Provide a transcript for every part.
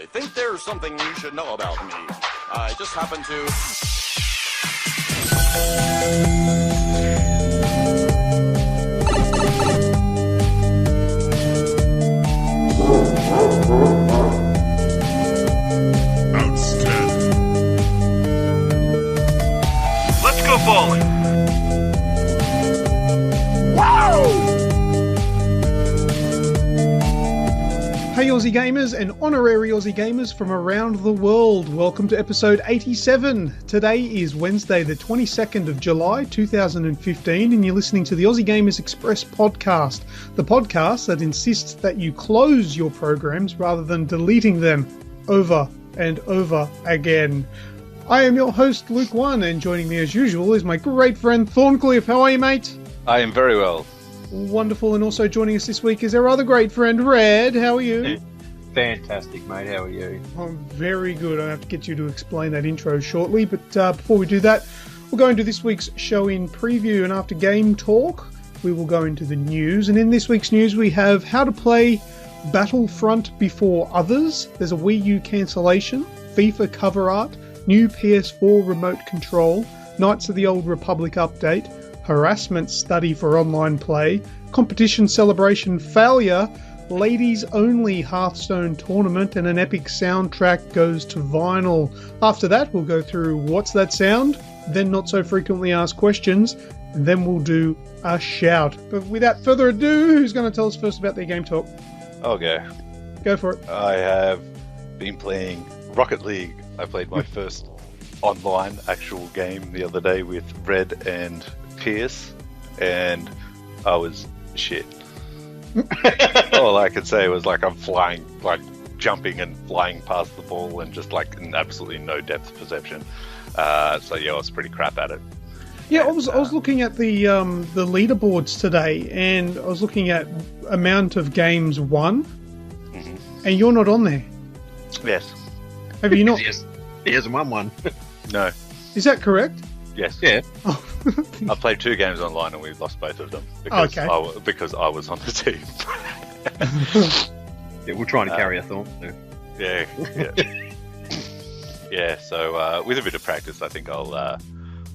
I think there's something you should know about me. I just happen to... Outstanding. Let's go bowling. Wow! Hey Aussie gamers and honorary Aussie gamers from around the world, welcome to episode 87. Today is Wednesday the 22nd of July 2015 and you're listening to the Aussie Gamers Express podcast, the podcast that insists that you close your programs rather than deleting them over and over again. I am your host Luke One and joining me as usual is my great friend Thorncliffe. How are you, mate? I am very well. Wonderful, and also joining us this week is our other great friend, Red. How are you? Fantastic, mate. How are you? I'm very good. I have to get you to explain that intro shortly, but before we do that, we'll go into this week's show in preview, and after game talk, we will go into the news. And in this week's news, we have how to play Battlefront before others. There's a Wii U cancellation, FIFA cover art, new PS4 Remote Control, Knights of the Old Republic update, harassment study for online play, competition celebration failure, ladies only Hearthstone Tournament, and an epic soundtrack goes to vinyl. After that, we'll go through what's that sound, then not so frequently asked questions, and then we'll do a shout. But without further ado, who's going to tell us first about their game talk? Okay. Go for it. I have been playing Rocket League. I played my first online actual game the other day with Red and Pierce, and I was shit. All I could say was I'm flying, jumping and flying past the ball, and just absolutely no depth perception. So yeah, I was pretty crap at it. Yeah, I was looking at the leaderboards today, and I was looking at amount of games won, and you're not on there. Yes. Have you not? He hasn't won one. No. Is that correct? Yes. Yeah. Oh. I played 2 games online and we lost both of them because I was on the team. Yeah, we're trying to carry a thorn. Yeah. Yeah. So with a bit of practice, I think I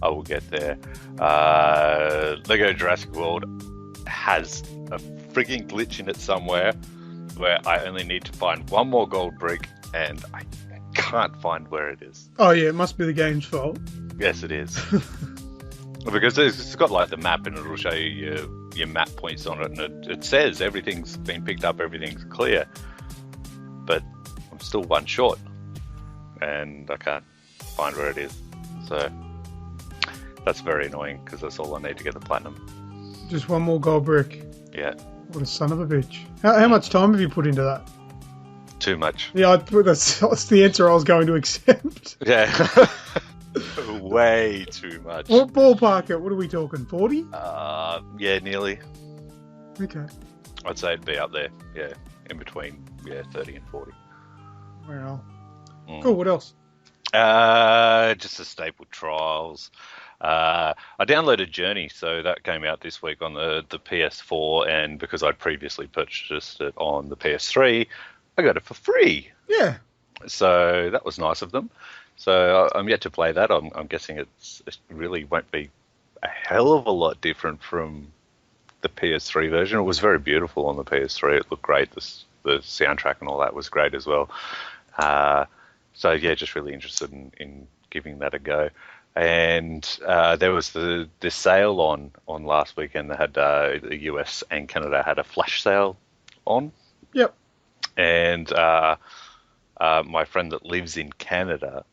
will get there. Lego Jurassic World has a frigging glitch in it somewhere where I only need to find one more gold brick, and I can't find where it is. Oh yeah, it must be the game's fault. Yes, it is. Because it's got the map, and it'll show you your map points on it, and it says everything's been picked up, everything's clear. But I'm still one short, and I can't find where it is. So that's very annoying, because that's all I need to get the platinum. Just one more gold brick. Yeah. What a son of a bitch. How much time have you put into that? Too much. Yeah, that's the answer I was going to accept. Yeah. Way too much. What ballpark it? What are we talking? 40? Yeah, nearly. Okay. I'd say it'd be up there. Yeah, in between. Yeah, 30 and 40. Well, cool. What else? Just the staple trials. I downloaded Journey, so that came out this week on the PS4, and because I'd previously purchased it on the PS3, I got it for free. Yeah. So that was nice of them. So I'm yet to play that. I'm guessing it really won't be a hell of a lot different from the PS3 version. It was very beautiful on the PS3. It looked great. The soundtrack and all that was great as well. So yeah, just really interested in giving that a go. And there was the sale on last weekend. They had the US and Canada had a flash sale on. Yep. And my friend that lives in Canada,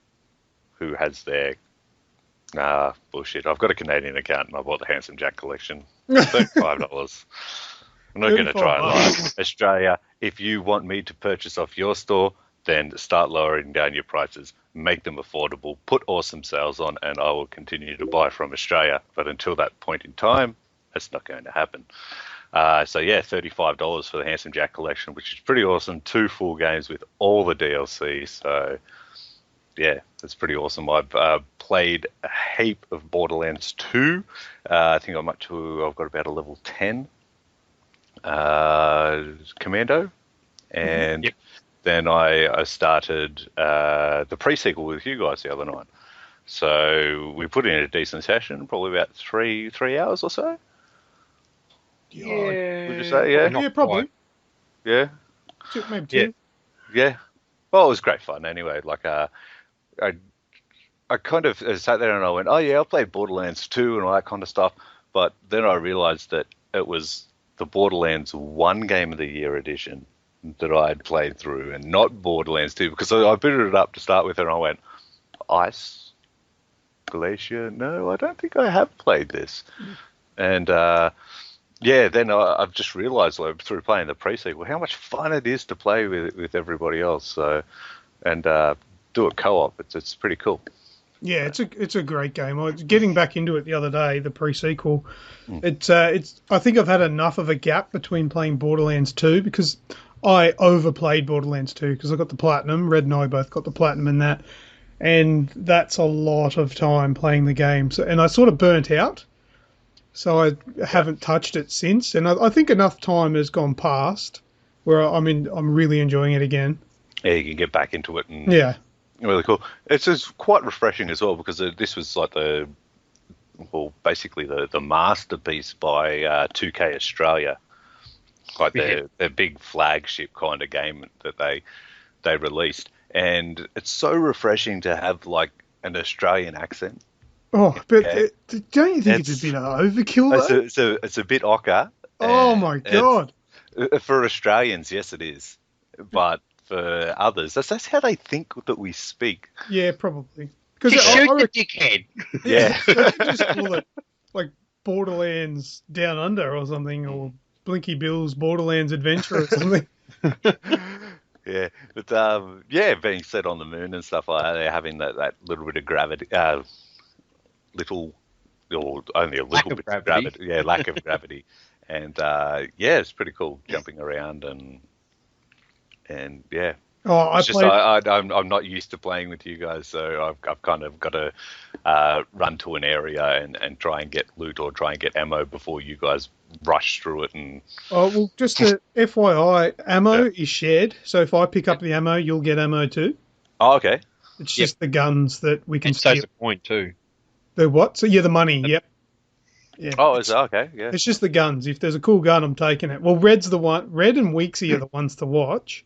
who has their bullshit. I've got a Canadian account and I bought the Handsome Jack collection. $35. I'm not going to try and lie. Australia, if you want me to purchase off your store, then start lowering down your prices. Make them affordable. Put awesome sales on, and I will continue to buy from Australia. But until that point in time, that's not going to happen. So yeah, $35 for the Handsome Jack collection, which is pretty awesome. 2 full games with all the DLC. So yeah, it's pretty awesome. I've played a heap of Borderlands 2. I think I've got about a level 10 Commando. And then I started the pre-sequel with you guys the other night. So we put in a decent session, probably about three hours or so. Yeah. Would you say, yeah? Yeah, probably. Yeah. Maybe two. Yeah. Well, it was great fun anyway. Like, I kind of sat there and I went, oh yeah, I played Borderlands 2 and all that kind of stuff. But then I realized that it was the Borderlands 1 Game of the Year edition that I had played through and not Borderlands 2, because I booted it up to start with and I went, Ice, Glacier, no, I don't think I have played this. And then I've just realized through playing the pre-sequel how much fun it is to play with everybody else. So, and do it co-op. It's pretty cool. Yeah, it's a great game. I was getting back into it the other day, the pre-sequel. It's I think I've had enough of a gap between playing Borderlands 2 because I overplayed Borderlands 2 because I got the platinum. Red and I both got the platinum in that, and that's a lot of time playing the game. So, and I sort of burnt out, so I haven't touched it since. And I think enough time has gone past where I'm really enjoying it again. Yeah, you can get back into it. And Yeah. really cool. It's just quite refreshing as well because this was like basically the masterpiece by 2K Australia, like their big flagship kind of game that they released, and it's so refreshing to have like an Australian accent. Oh, but don't you think it's a bit overkill though? It's a bit ochre. Oh my God! For Australians, yes, it is, but for others, that's how they think that we speak. Yeah, probably. Because Shoot the dickhead. Yeah. Just call it like Borderlands Down Under or something, or Blinky Bill's Borderlands Adventure or something. Yeah, but being set on the moon and stuff like that, they're having that little bit of gravity, only a little Lack bit of gravity. Yeah, lack of gravity, and it's pretty cool jumping around and yeah. Oh, It's I'm not used to playing with you guys, so I've kind of got to run to an area and try and get loot or try and get ammo before you guys rush through it. And well, just a FYI, ammo is shared, so if I pick up the ammo, you'll get ammo too. oh, okay, It's just the guns that we can And so's steal. the point too. The what? So the money. Yep. Yeah. oh, is it okay? Yeah, It's just the guns. If there's a cool gun, I'm taking it. Well, Red's the one. Red and Weeksy are the ones to watch.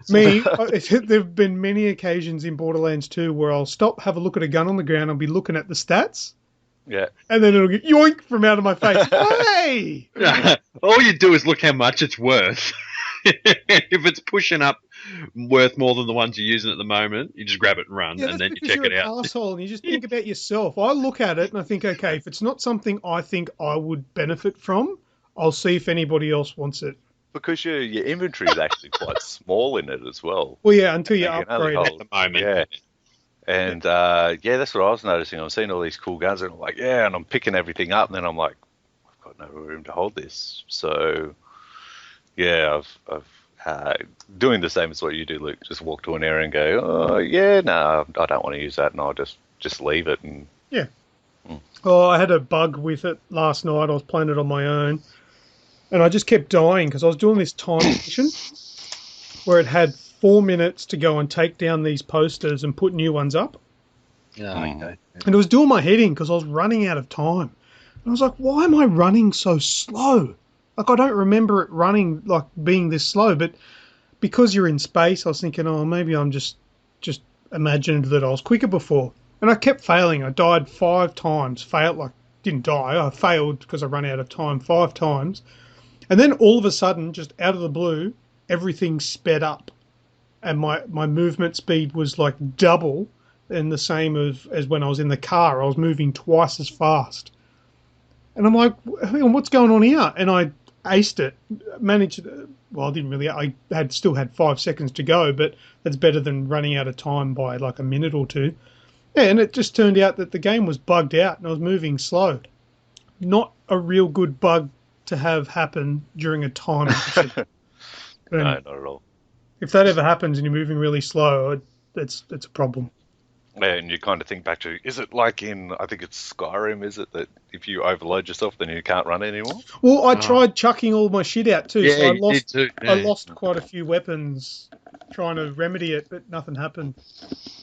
Me, there've been many occasions in Borderlands 2 where I'll stop, have a look at a gun on the ground, I'll be looking at the stats, yeah. and then it'll get yoink from out of my face. Hey! All you do is look how much it's worth. If it's pushing up worth more than the ones you're using at the moment, you just grab it and run, Yeah, and that's then you because check you're it an out. asshole and you just think about yourself. I look at it and I think, okay, if it's not something I think I would benefit from, I'll see if anybody else wants it. Because your inventory is actually quite small in it as well. Well, yeah, until you You can only upgrade it. hold- At the moment. Yeah. And that's what I was noticing. I'm seeing all these cool guns, and I'm like, and I'm picking everything up, and then I'm like, I've got no room to hold this. So, I've doing the same as what you do, Luke. Just walk to an area and go, no, I don't want to use that, and I'll just leave it. And Yeah. Oh, I had a bug with it last night. I was playing it on my own, and I just kept dying because I was doing this time mission where it had 4 minutes to go and take down these posters and put new ones up. Okay. And it was doing my head in because I was running out of time. And I was like, why am I running so slow? Like, I don't remember it running, like, being this slow. But because you're in space, I was thinking, maybe I'm just imagined that I was quicker before. And I kept failing. I died 5 times. Didn't die. I failed because I ran out of time 5 times. And then all of a sudden, just out of the blue, everything sped up. And my movement speed was like double and the same as when I was in the car. I was moving twice as fast. And I'm like, hang on, what's going on here? And I aced it. I didn't really. I still had 5 seconds to go, but that's better than running out of time by like a minute or two. Yeah, and it just turned out that the game was bugged out and I was moving slow. Not a real good bug to have happen during a time mission. no, not at all. If that ever happens and you're moving really slow, it's a problem. And you kind of think back to, is it like in, I think it's Skyrim, is it, that if you overload yourself, then you can't run anymore? Well, I tried chucking all my shit out too, Yeah, so you did too. I Yeah. lost quite a few weapons trying to remedy it, but nothing happened.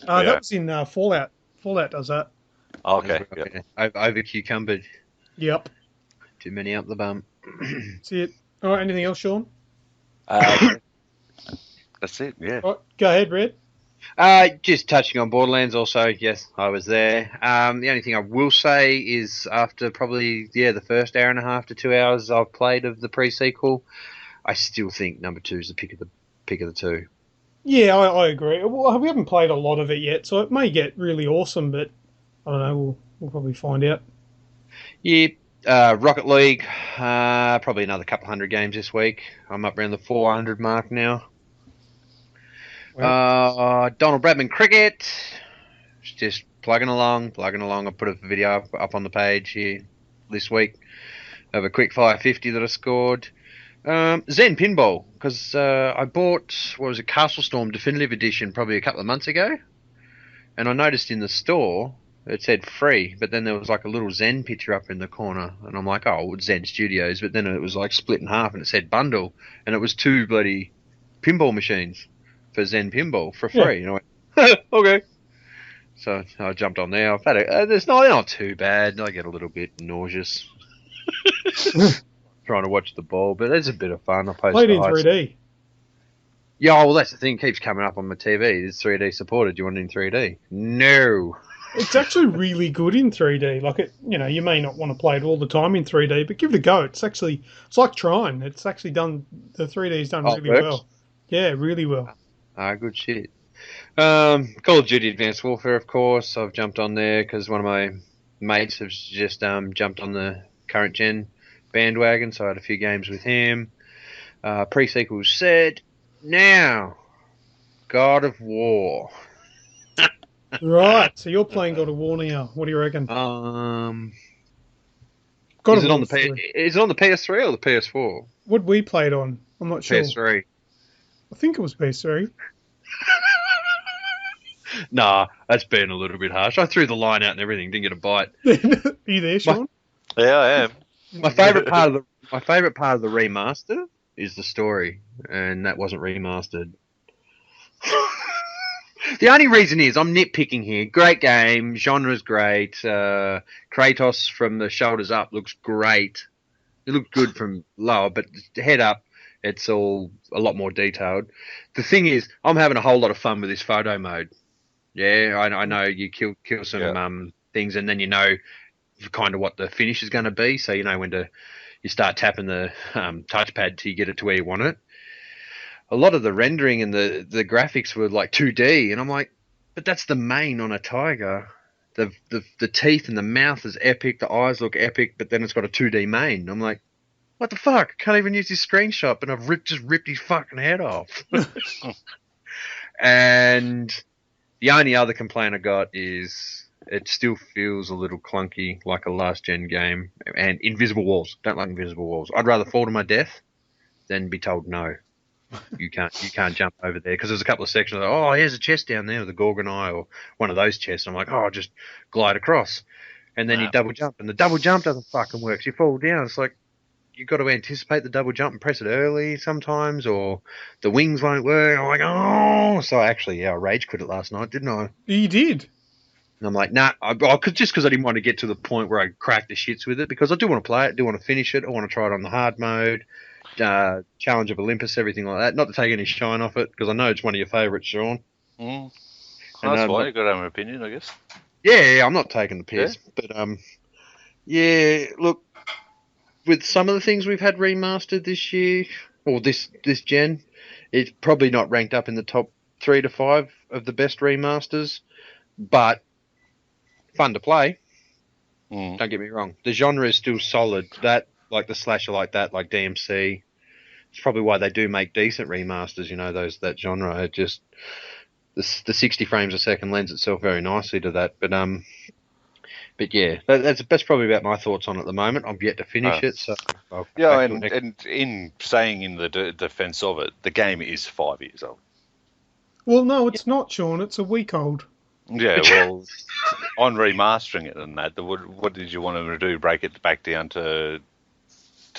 Yeah. That was in Fallout. Fallout does that. Okay. Yeah. Over cucumbered. Yep. Too many up the bum. See it. All right. Anything else, Sean? That's it. Yeah. All right, go ahead, Red. Just touching on Borderlands also, yes, I was there. The only thing I will say is after probably, the first hour and a half to 2 hours I've played of the pre-sequel, I still think number 2 is the pick of the two. Yeah, I agree. Well, we haven't played a lot of it yet, so it may get really awesome, but I don't know. We'll probably find out. Yeah, Rocket League, probably another couple hundred games this week. I'm up around the 400 mark now. Donald Bradman Cricket, just plugging along. I put a video up on the page here this week of a quick fire 50 that I scored. Zen Pinball, because I bought, Castle Storm Definitive Edition probably a couple of months ago, and I noticed in the store it said free, but then there was like a little Zen picture up in the corner, and I'm like, oh, it's Zen Studios, but then it was like split in half and it said bundle, and it was 2 bloody pinball machines for Zen Pinball for free. Yeah. And I went, okay. So I jumped on there. I've had they're not too bad. I get a little bit nauseous trying to watch the ball, but it's a bit of fun. I played in 3D. Yeah, well, that's the thing. It keeps coming up on my TV. It's 3D supported. Do you want it in 3D? No. It's actually really good in 3D. Like you may not want to play it all the time in 3D, but give it a go. It's like Trine. It's actually done. The 3D's done really well. Yeah, really well. Good shit. Call of Duty Advanced Warfare, of course. I've jumped on there because one of my mates has just jumped on the current gen bandwagon, so I had a few games with him. Pre-sequel set. Now, God of War. Right, so you're playing God of War now. What do you reckon? Is it on the PS3 or the PS4? What we played on? I'm not sure. PS3. I think it was PS3. Nah, that's being a little bit harsh. I threw the line out and everything, didn't get a bite. Are you there, Sean? Yeah, I am. My favourite part of the remaster is the story, and that wasn't remastered. The only reason is I'm nitpicking here. Great game, genre's great. Kratos from the shoulders up looks great. It looks good from lower, but head up, it's all a lot more detailed. The thing is, I'm having a whole lot of fun with this photo mode. Yeah, I know you kill some things, and then you know kind of what the finish is going to be. So you know when you start tapping the touchpad till you get it to where you want it. A lot of the rendering and the graphics were like 2D, and I'm like, but that's the mane on a tiger. The teeth and the mouth is epic, the eyes look epic, but then it's got a 2D mane. I'm like, what the fuck? I can't even use this screenshot, and I've just ripped his fucking head off. And the only other complaint I got is it still feels a little clunky, like a last gen game. And invisible walls. Don't like invisible walls. I'd rather fall to my death than be told no. You can't jump over there, because there's a couple of sections like, oh, here's a chest down there with a Gorgon eye or one of those chests. I'm like, oh, just glide across, and then you double jump, and the double jump doesn't fucking work. So you fall down. It's like you got to anticipate the double jump and press it early sometimes, or the wings won't work. I'm like, oh, so I rage quit it last night, didn't I? You did. And I'm like, nah, I could, just because I didn't want to get to the point where I cracked the shits with it, because I do want to play it, do want to finish it, I want to try it on the hard mode. Challenge of Olympus, everything like that. Not to take any shine off it, because I know it's one of your favourites, Sean. That's fine. You've got to have an opinion, I guess. Yeah, I'm not taking the piss. Yeah. But, look, with some of the things we've had remastered this year, or this gen, it's probably not ranked up in the top 3 to 5 of the best remasters, but fun to play. Don't get me wrong. The genre is still solid. That, like the slasher like that, like DMC, it's probably why they do make decent remasters, that genre. It just, the 60 frames a second lends itself very nicely to that. But yeah, that's probably about my thoughts on it at the moment. I've yet to finish it, so and in saying in the defence of it, the game is 5 years old. Well, no, it's not, Sean. It's a week old. Yeah, well, on remastering it and that, what did you want them to do? Break it back down to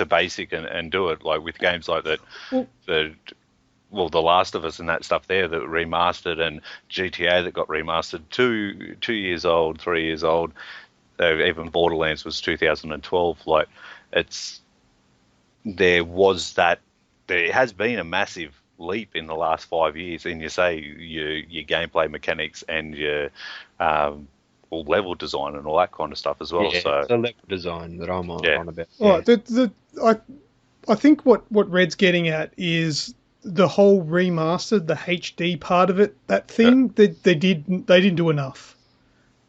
basic and do it like with games like that? Well- The Last of Us and that stuff there that remastered, and GTA that got remastered 2 years old, 3 years old. Even Borderlands was 2012. Like, there has been a massive leap in the last 5 years, and you say your gameplay mechanics and your level design and all that kind of stuff as well. Yeah, So it's the level design that I'm on, Yeah. on about. All right, I think what Red's getting at is the whole remastered, the HD part of it. That thing they didn't do enough.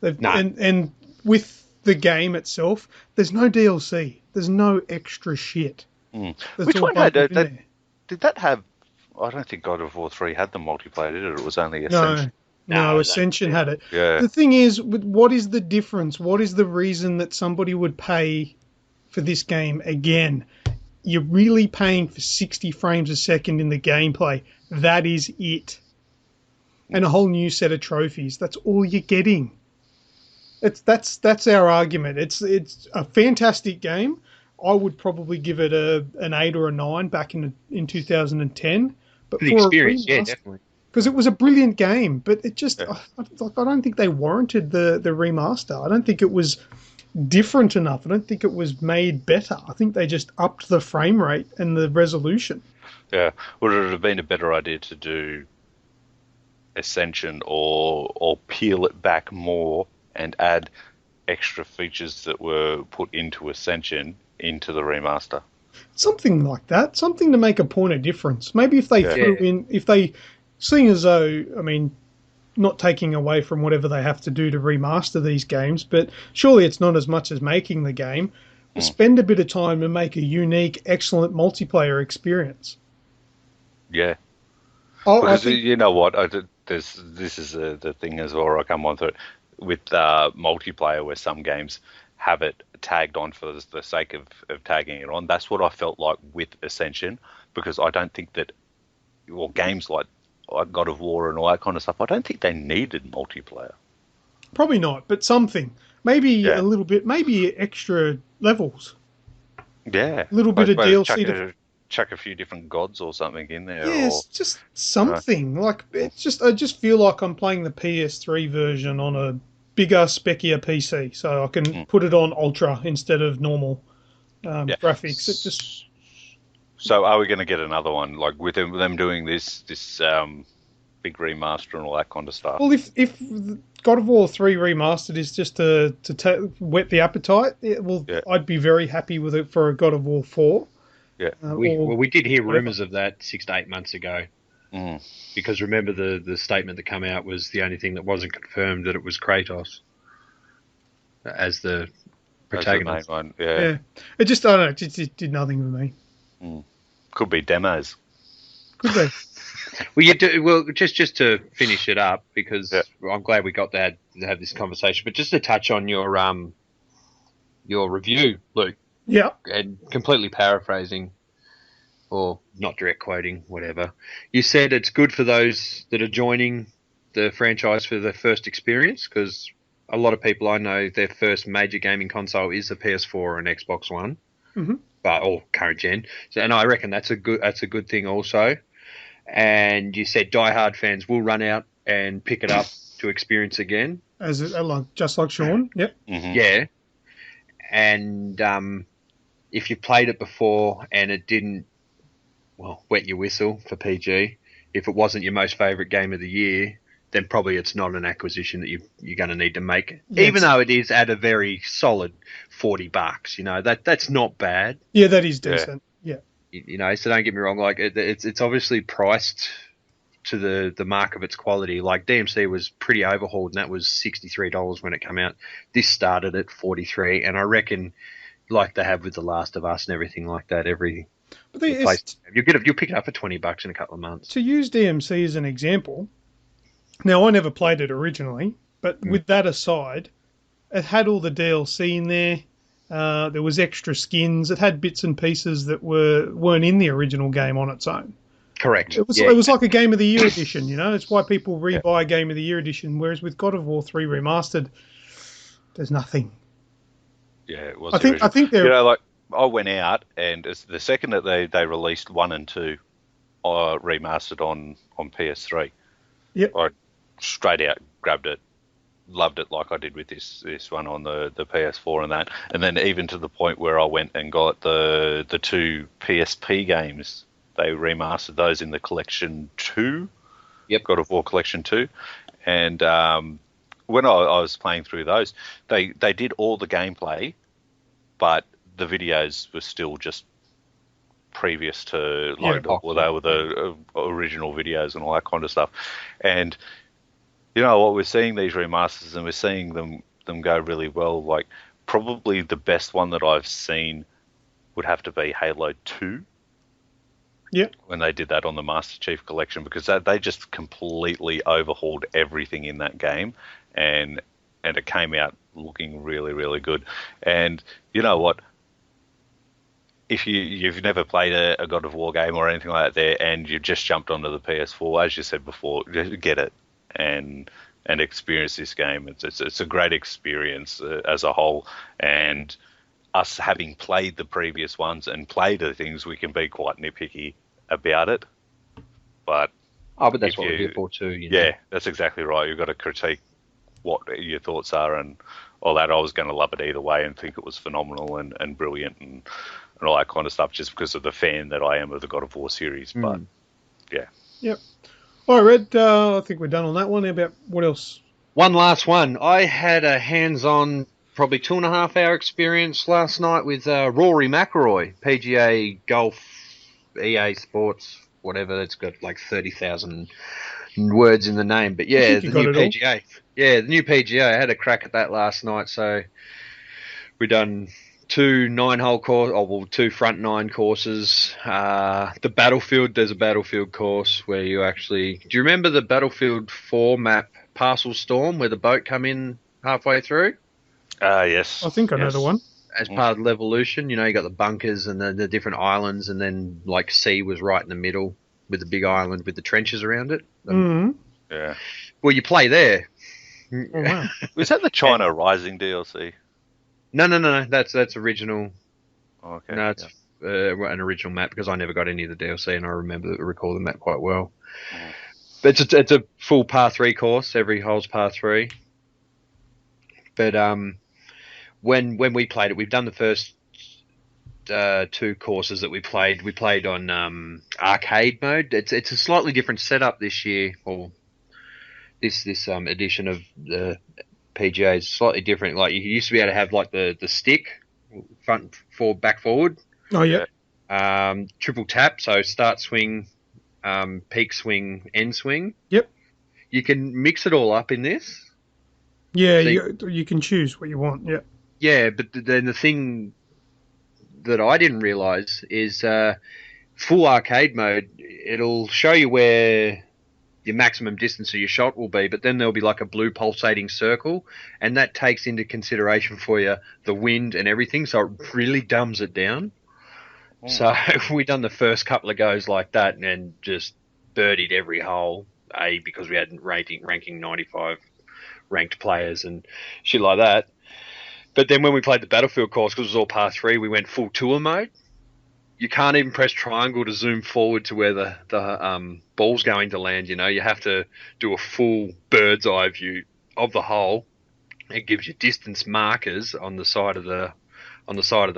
No. And with the game itself, there's no DLC. There's no extra shit. That's which all one had bundled in that? there. Did that have? I don't think God of War 3 had the multiplayer, did it? It was only No, Ascension. no, Ascension had it. Yeah. The thing is, what is the difference? What is the reason that somebody would pay for this game again? You're really paying for 60 frames a second in the gameplay. That is it. And a whole new set of trophies. That's all you're getting. That's our argument. It's a fantastic game. I would probably give it an 8 or a 9 back in 2010. But For the experience, yeah, definitely. because it was a brilliant game, but it just I don't think they warranted the remaster. I don't think it was different enough. I don't think it was made better. I think they just upped the frame rate and the resolution. Yeah. Would it have been a better idea to do Ascension or peel it back more and add extra features that were put into Ascension into the remaster? Something like that. Something to make a point of difference. Maybe if they threw in, seeing as though, I mean, not taking away from whatever they have to do to remaster these games, but surely it's not as much as making the game. Spend a bit of time and make a unique, excellent multiplayer experience. Yeah. I Because think, you know what? This is the thing as well. I come on to it with multiplayer, where some games have it tagged on for the sake of tagging it on. That's what I felt like with Ascension, because I don't think that, well, games like God of War and all that kind of stuff, I don't think they needed multiplayer. probably not, but something. Maybe a little bit, maybe extra levels. Yeah. A little bit of Maybe DLC. chuck a few different gods or something in there. Yeah, Or, it's just something. Like it's just, I just feel like I'm playing the PS3 version on a bigger, speckier PC, so I can put it on ultra instead of normal graphics. It just So are we going to get another one, like with them doing this big remaster and all that kind of stuff? well, if God of War 3 remastered is just to whet the appetite, I'd be very happy with it for a God of War 4. Yeah. We did hear rumours of that 6 to 8 months ago. Because remember the statement that came out was the only thing that wasn't confirmed, that it was Kratos as the protagonist. That's the main one. Yeah. It just, I don't know, it did nothing for me. Could be demos. Could be. Well, just to finish it up, because I'm glad we got to have this conversation. But just to touch on your review, Luke. Yeah. And completely paraphrasing, or not direct quoting, whatever. You said it's good for those that are joining the franchise for their first experience, because a lot of people I know, their first major gaming console is a PS4 or an Xbox One, or current gen. So, and I reckon that's a good thing also. And you said diehard fans will run out and pick it up to experience again. Just like Sean. Yep. Yeah. And if you played it before and it didn't, wet your whistle for PG, if it wasn't your most favourite game of the year, then probably it's not an acquisition that you're going to need to make. Yes. Even though it is at a very solid $40, that's not bad. Yeah, that is decent. Yeah. So don't get me wrong. Like it's obviously priced to the mark of its quality. Like DMC was pretty overhauled, and that was $63 when it came out. This started at $43, and I reckon, like they have with The Last of Us and everything like that, you'll pick it up for $20 in a couple of months. To use DMC as an example, now I never played it originally, but with that aside, it had all the DLC in there. There was extra skins. It had bits and pieces that weren't in the original game on its own. Correct. It was Yeah. it was like a Game of the Year edition, you know. It's why people rebuy Game of the Year edition. Whereas with God of War 3 remastered, there's nothing. Yeah, it was. I think they're. You know, like I went out, and it's the second that they released 1 and 2, remastered on PS3. Yep. I straight out grabbed it, loved it like I did with this one on the PS4 and that, and then even to the point where I went and got the 2 PSP games. They remastered those in the Collection 2. Yep. God of War Collection 2, and when I was playing through those, they did all the gameplay, but the videos were still just previous to like they were the original videos and all that kind of stuff. And you know what, we're seeing these remasters and we're seeing them go really well. Like probably the best one that I've seen would have to be Halo 2. Yeah. When they did that on the Master Chief Collection, because they just completely overhauled everything in that game, and it came out looking really, really good. And you know what? If you've never played a God of War game or anything like that there, and you've just jumped onto the PS4, as you said before, just get it and experience this game. It's a great experience as a whole, and us having played the previous ones and played the things, we can be quite nitpicky about it. But that's what we're here for too. You know? Yeah, that's exactly right. You've got to critique what your thoughts are and all that. I was going to love it either way and think it was phenomenal and brilliant and all that kind of stuff, just because of the fan that I am of the God of War series. But yeah. Yep. All right, Red. I think we're done on that one. How about what else? One last one. I had a hands-on, probably 2.5 hour experience last night with Rory McIlroy, PGA Golf, EA Sports, whatever. It's got like 30,000 words in the name, but yeah, the new PGA. Yeah, the new PGA. I had a crack at that last night. So we done 2 9-hole course, 2 front 9 courses. The Battlefield. There's a Battlefield course where you actually. Do you remember the Battlefield 4 map, Parcel Storm, where the boat come in halfway through? Yes. I think I know the one. As part of Levolution, you know, you got the bunkers and the different islands, and then like C was right in the middle with the big island with the trenches around it. Mm-hmm. Yeah. Well, you play there. Oh, wow. Was that the China Rising DLC? No. That's original. Oh, okay. No, it's an original map because I never got any of the DLC, and I recall the map quite well. But it's a full par 3 course. Every hole's par 3. But when we played it, we've done the first 2 courses that we played on arcade mode. It's a slightly different setup this year, or this edition of the PGA is slightly different. Like you used to be able to have like the stick front forward back forward. Oh yeah. Triple tap, so start swing, peak swing, end swing. Yep. You can mix it all up in this. Yeah, So you can choose what you want. Yeah. Yeah, but then the thing that I didn't realise is full arcade mode, it'll show you where your maximum distance of your shot will be, but then there'll be like a blue pulsating circle, and that takes into consideration for you the wind and everything, so it really dumbs it down. Oh. So we done the first couple of goes like that and just birdied every hole, because we had ranking 95 ranked players and shit like that. But then when we played the Battlefield course, because it was all par 3, we went full tour mode. You can't even press triangle to zoom forward to where the ball's going to land. You know, you have to do a full bird's eye view of the hole. It gives you distance markers on the side of the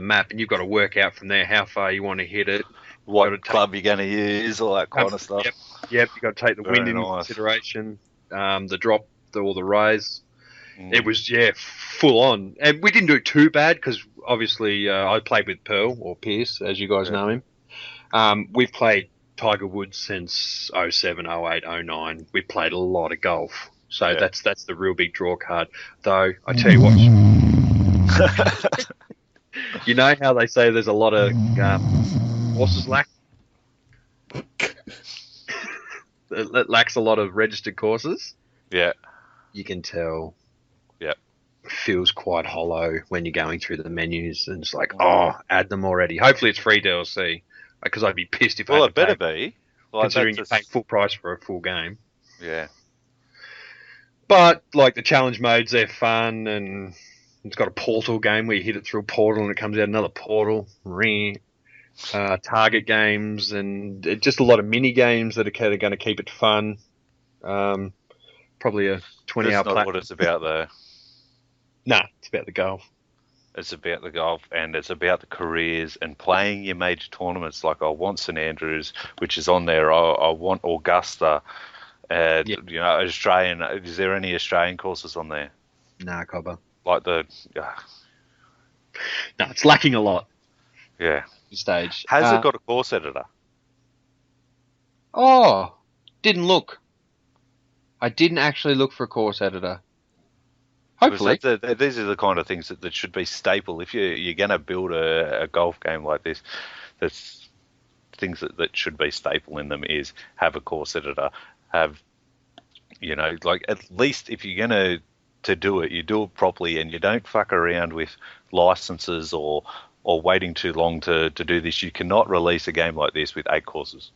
map, and you've got to work out from there how far you want to hit it, what club you're going to use, all that kind of stuff. Yep. You've got to take the wind into consideration, the drop, or the rise. It was, full on. And we didn't do it too bad because, obviously, I played with Pearl, or Pierce, as you guys know him. We've played Tiger Woods since 07, 08, 09. We played a lot of golf. So that's the real big draw card. Though, I tell you what, you know how they say there's a lot of horses lack? It lacks a lot of registered courses. Yeah. You can tell. Yep. Feels quite hollow when you're going through the menus, and it's like, add them already. Hopefully it's free DLC, because I'd be pissed if. Well, it better be. considering you pay full price for a full game. Yeah. But like the challenge modes, they're fun, and it's got a portal game where you hit it through a portal and it comes out another portal. Target games and just a lot of mini games that are kind of going to keep it fun. Probably a 20-hour That's not what it's about, though. Nah, it's about the golf. It's about the golf, and it's about the careers and playing your major tournaments. Like, I want St Andrews, which is on there. I want Augusta. You know, Australian. Is there any Australian courses on there? Nah, cobber. Like the... No, it's lacking a lot. Yeah. This stage. Has it got a course editor? Oh, didn't look. I didn't actually look for a course editor. Hopefully. These are the kind of things that should be staple. If you're going to build a golf game like this, that's things that should be staple in them is have a course editor. Have, you know, like at least if you're going to do it, you do it properly and you don't fuck around with licenses or waiting too long to do this. You cannot release a game like this with 8 courses.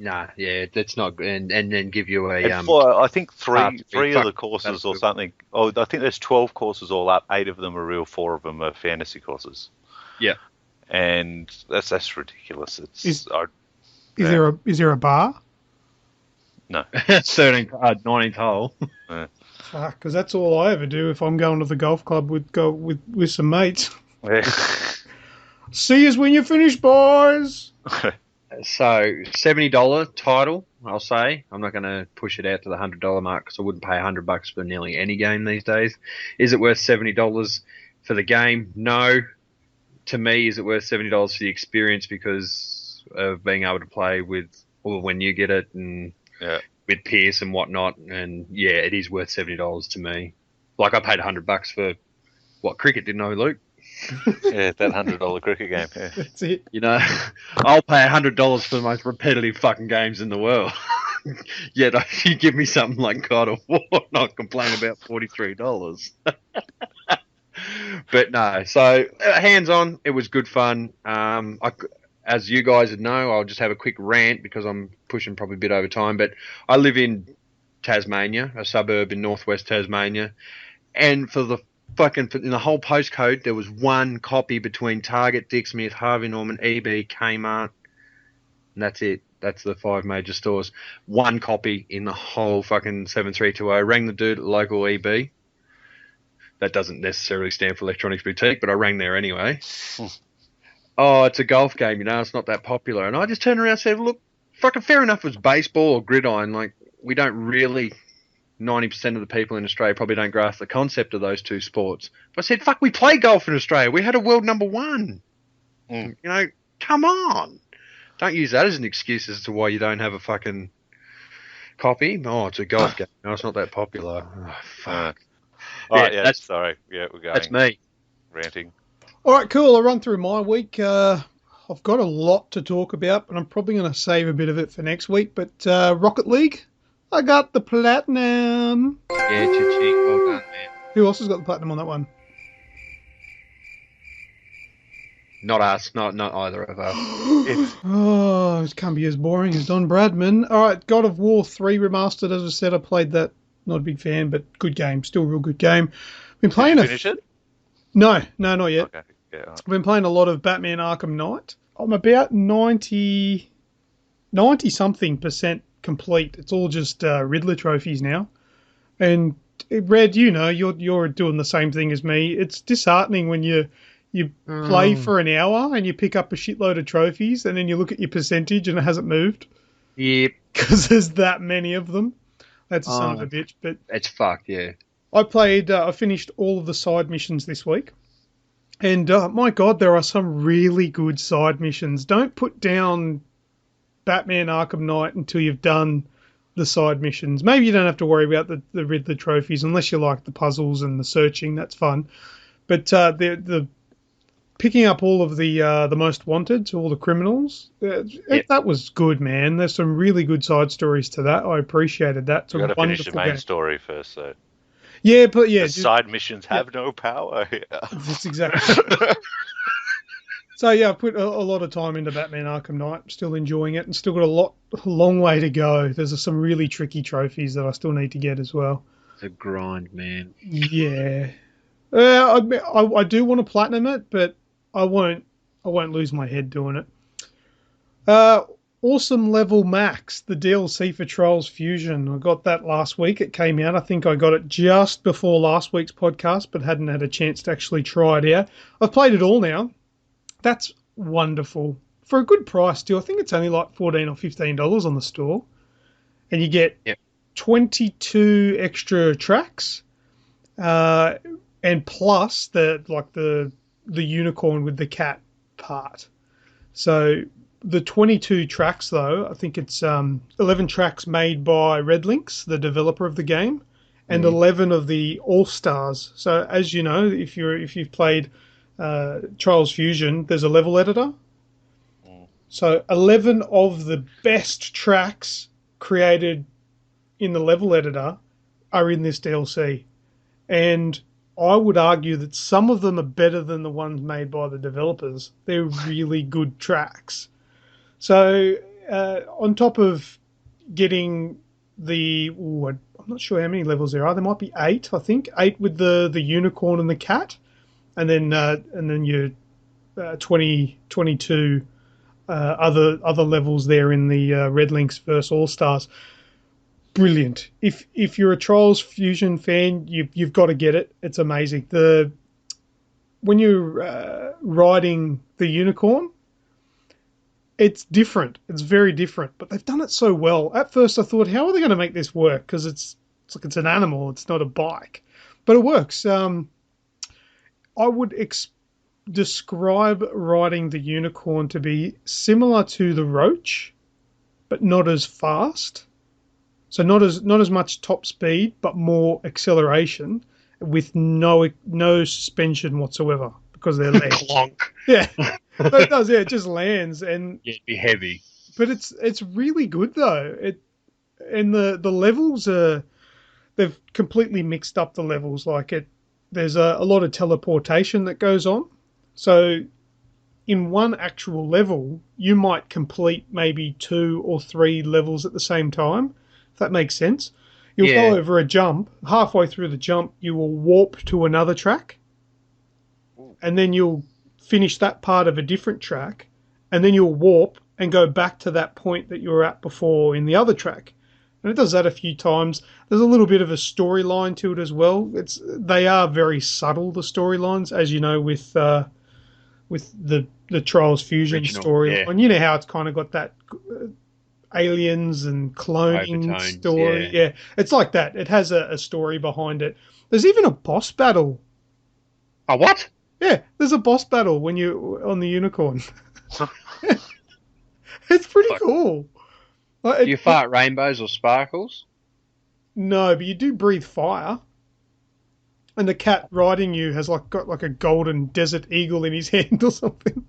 Nah, yeah, that's not good. And then give you a... I think three of the courses or something... Oh, I think there's 12 courses all up. 8 of them are real, 4 of them are fantasy courses. Yeah. And that's ridiculous. Is there a bar? No. 19th hole. Fuck, because that's all I ever do if I'm going to the golf club with some mates. Yeah. See us when you finish, boys. So, $70 title, I'll say. I'm not going to push it out to the $100 mark because I wouldn't pay $100 for nearly any game these days. Is it worth $70 for the game? No. To me, is it worth $70 for the experience because of being able to play with, or when you get it, and with Pierce and whatnot? And yeah, it is worth $70 to me. Like I paid $100 for cricket, didn't I, Luke? Yeah, that $100 cricket game. Yeah. That's it. You know, I'll pay $100 for the most repetitive fucking games in the world. Yet if you give me something like God of War, not complain about $43. But no, so hands on, it was good fun. As you guys know, I'll just have a quick rant because I'm pushing probably a bit over time. But I live in Tasmania, a suburb in northwest Tasmania, and for the in the whole postcode, there was one copy between Target, Dick Smith, Harvey Norman, EB, Kmart, and that's it. That's the 5 major stores. One copy in the whole fucking 7320. Rang the dude at the local EB. That doesn't necessarily stand for Electronics Boutique, but I rang there anyway. Oh, it's a golf game, you know, it's not that popular. And I just turned around and said, look, fucking fair enough, it was baseball or gridiron. Like, we don't really... 90% of the people in Australia probably don't grasp the concept of those two sports. But I said, fuck, we play golf in Australia. We had a world number 1. You know, come on. Don't use that as an excuse as to why you don't have a fucking copy. Oh, it's a golf game. No, it's not that popular. Oh, fuck. That's sorry. Yeah, we're going. That's me. Ranting. All right, cool. I'll run through my week. I've got a lot to talk about, but I'm probably going to save a bit of it for next week. But Rocket League, I got the platinum. Yeah, cha-ching. Well done, man. Who else has got the platinum on that one? Not us. Not either of us. Oh, it can't be as boring as Don Bradman. All right, God of War 3 Remastered. As I said, I played that. Not a big fan, but good game. Still a real good game. Been playing Did you finish it? No, not yet. Okay. Yeah, right. I've been playing a lot of Batman Arkham Knight. I'm about 90-something% complete. It's all just Riddler trophies now. And Red, you know, you're doing the same thing as me. It's disheartening when you play for an hour and you pick up a shitload of trophies and then you look at your percentage and it hasn't moved. Yep. Because there's that many of them. That's a son of a bitch. But it's fucked, yeah. I finished all of the side missions this week. And my God, there are some really good side missions. Don't put down Batman Arkham Knight until you've done the side missions. Maybe you don't have to worry about the Riddler trophies unless you like the puzzles and the searching. That's fun. But the picking up all of the most wanted, to all the criminals, that was good, man. There's some really good side stories to that. I appreciated that. It's You've got to finish the main story first, so. Yeah, but yeah. The side missions have no power. That's exactly. So yeah, I've put a lot of time into Batman Arkham Knight. I'm still enjoying it, and still got a long way to go. There's some really tricky trophies that I still need to get as well. It's a grind, man. Yeah, I do want to platinum it, but I won't lose my head doing it. Awesome Level Max, the DLC for Trolls Fusion. I got that last week. It came out. I think I got it just before last week's podcast, but hadn't had a chance to actually try it out. I've played it all now. That's wonderful. For a good price too. I think it's only like $14 or $15 on the store. And you get 22 extra tracks. And plus the unicorn with the cat part. So the 22 tracks, though, I think it's 11 tracks made by Red Lynx, the developer of the game, and 11 of the All-Stars. So as you know, if you've played Trials Fusion, there's a level editor. So 11 of the best tracks created in the level editor are in this DLC. And I would argue that some of them are better than the ones made by the developers. They're really good tracks. So on top of getting I'm not sure how many levels there are. There might be 8, I think. 8 with the unicorn and the cat. And then your 22 other levels there in the Red Lynx vs All-Stars. Brilliant. If you're a Trolls Fusion fan, you've got to get it. It's amazing. When you're riding the unicorn, it's different. It's very different, but they've done it so well. At first, I thought, how are they going to make this work? Because it's like it's an animal. It's not a bike, but it works. I would describe riding the unicorn to be similar to the roach, but not as fast. So not as much top speed, but more acceleration with no suspension whatsoever because they're legs. Clonk. Yeah, but it does. Yeah, it just lands and It'd be heavy. But it's really good though. The levels they've completely mixed up the levels. There's a lot of teleportation that goes on. So in one actual level, you might complete maybe 2 or 3 levels at the same time. If that makes sense. You'll go over a jump. Halfway through the jump, you will warp to another track. And then you'll finish that part of a different track. And then you'll warp and go back to that point that you were at before in the other track. And it does that a few times. There's a little bit of a storyline to it as well. They are very subtle, the storylines, as you know, with the Trials Fusion storyline. Yeah. You know how it's kind of got that aliens and cloning Overtones, story. Yeah, it's like that. It has a story behind it. There's even a boss battle. Oh, what? Yeah, there's a boss battle when you're on the unicorn. It's pretty cool. Do you fart rainbows or sparkles? No, but you do breathe fire. And the cat riding you has got a golden desert eagle in his hand or something.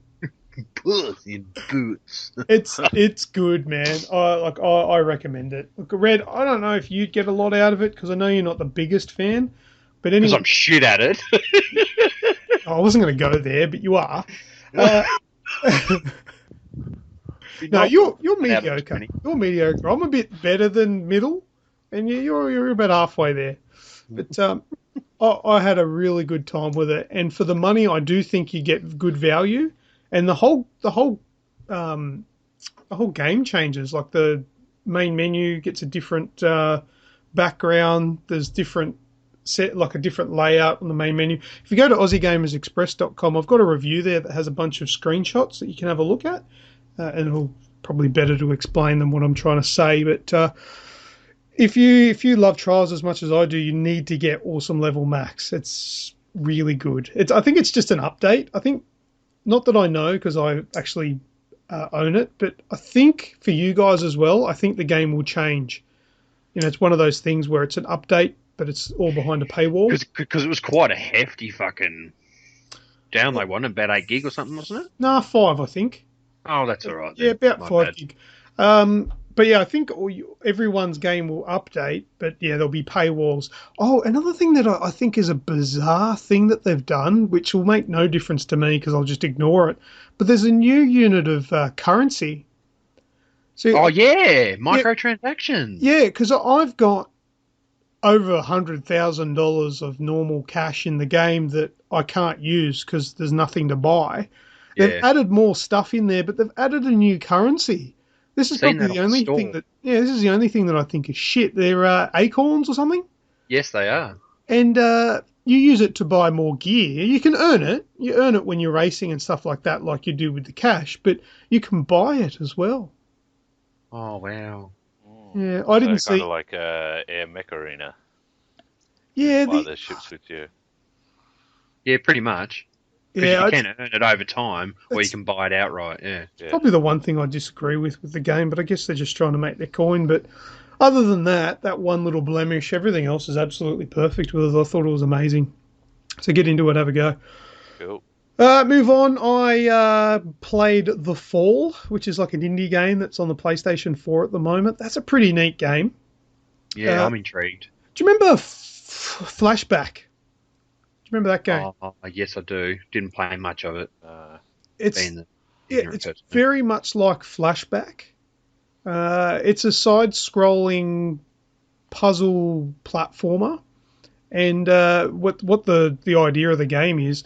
Puss in boots. It's good, man. I recommend it. Look, Red, I don't know if you'd get a lot out of it because I know you're not the biggest fan. But Because I'm shit at it. I wasn't going to go there, but you are. No, you're mediocre. You're mediocre. I'm a bit better than middle, and you're about halfway there. But I had a really good time with it, and for the money, I do think you get good value, and the whole game changes. Like the main menu gets a different background. There's different a different layout on the main menu. If you go to AussieGamersExpress.com, I've got a review there that has a bunch of screenshots that you can have a look at. And it'll probably better to explain than what I'm trying to say. But if you love Trials as much as I do, you need to get Awesome Level Max. It's really good. I think it's just an update. I think, not that I know because I actually own it, but I think for you guys as well, I think the game will change. You know, it's one of those things where it's an update, but it's all behind a paywall. Because it was quite a hefty fucking download, wasn't it? About 8 gig or something, wasn't it? Nah, 5, I think. Oh, that's all right. Yeah, about 5 gig. But But yeah, I think everyone's game will update, but yeah, there'll be paywalls. Oh, another thing that I think is a bizarre thing that they've done, which will make no difference to me because I'll just ignore it, but there's a new unit of currency. So, microtransactions. Yeah, because I've got over $100,000 of normal cash in the game that I can't use because there's nothing to buy. They've added more stuff in there, but they've added a new currency. This is probably the only thing that this is the only thing that I think is shit. They're acorns or something. Yes, they are. And you use it to buy more gear. You can earn it. You earn it when you're racing and stuff like that, like you do with the cash. But you can buy it as well. Oh wow! Yeah, I didn't see. Kind of like Air Mech Arena. Yeah, buy the ships with you. Yeah, pretty much. Yeah, you can earn it over time, or you can buy it outright. Yeah. Probably the one thing I disagree with the game, but I guess they're just trying to make their coin. But other than that one little blemish, everything else is absolutely perfect with it. I thought it was amazing. So get into it, have a go. Cool. Move on. I played The Fall, which is like an indie game that's on the PlayStation 4 at the moment. That's a pretty neat game. Yeah, I'm intrigued. Do you remember Flashback? Do you remember that game? Oh, yes, I do. Didn't play much of it. It's very much like Flashback. It's a side-scrolling puzzle platformer, and what the idea of the game is,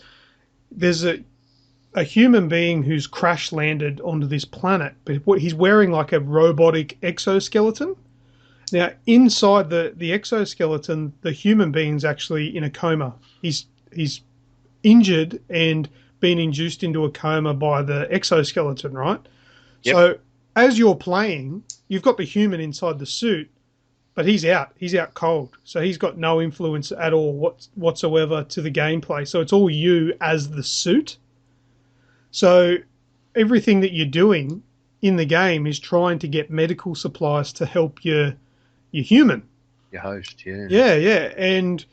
there's a human being who's crash landed onto this planet, but he's wearing like a robotic exoskeleton. Now, inside the exoskeleton, the human being's actually in a coma. He's injured and been induced into a coma by the exoskeleton, right? Yep. So as you're playing, you've got the human inside the suit, but he's out. He's out cold. So he's got no influence at all whatsoever to the gameplay. So it's all you as the suit. So everything that you're doing in the game is trying to get medical supplies to help your human. Your host, yeah. Yeah, yeah. And,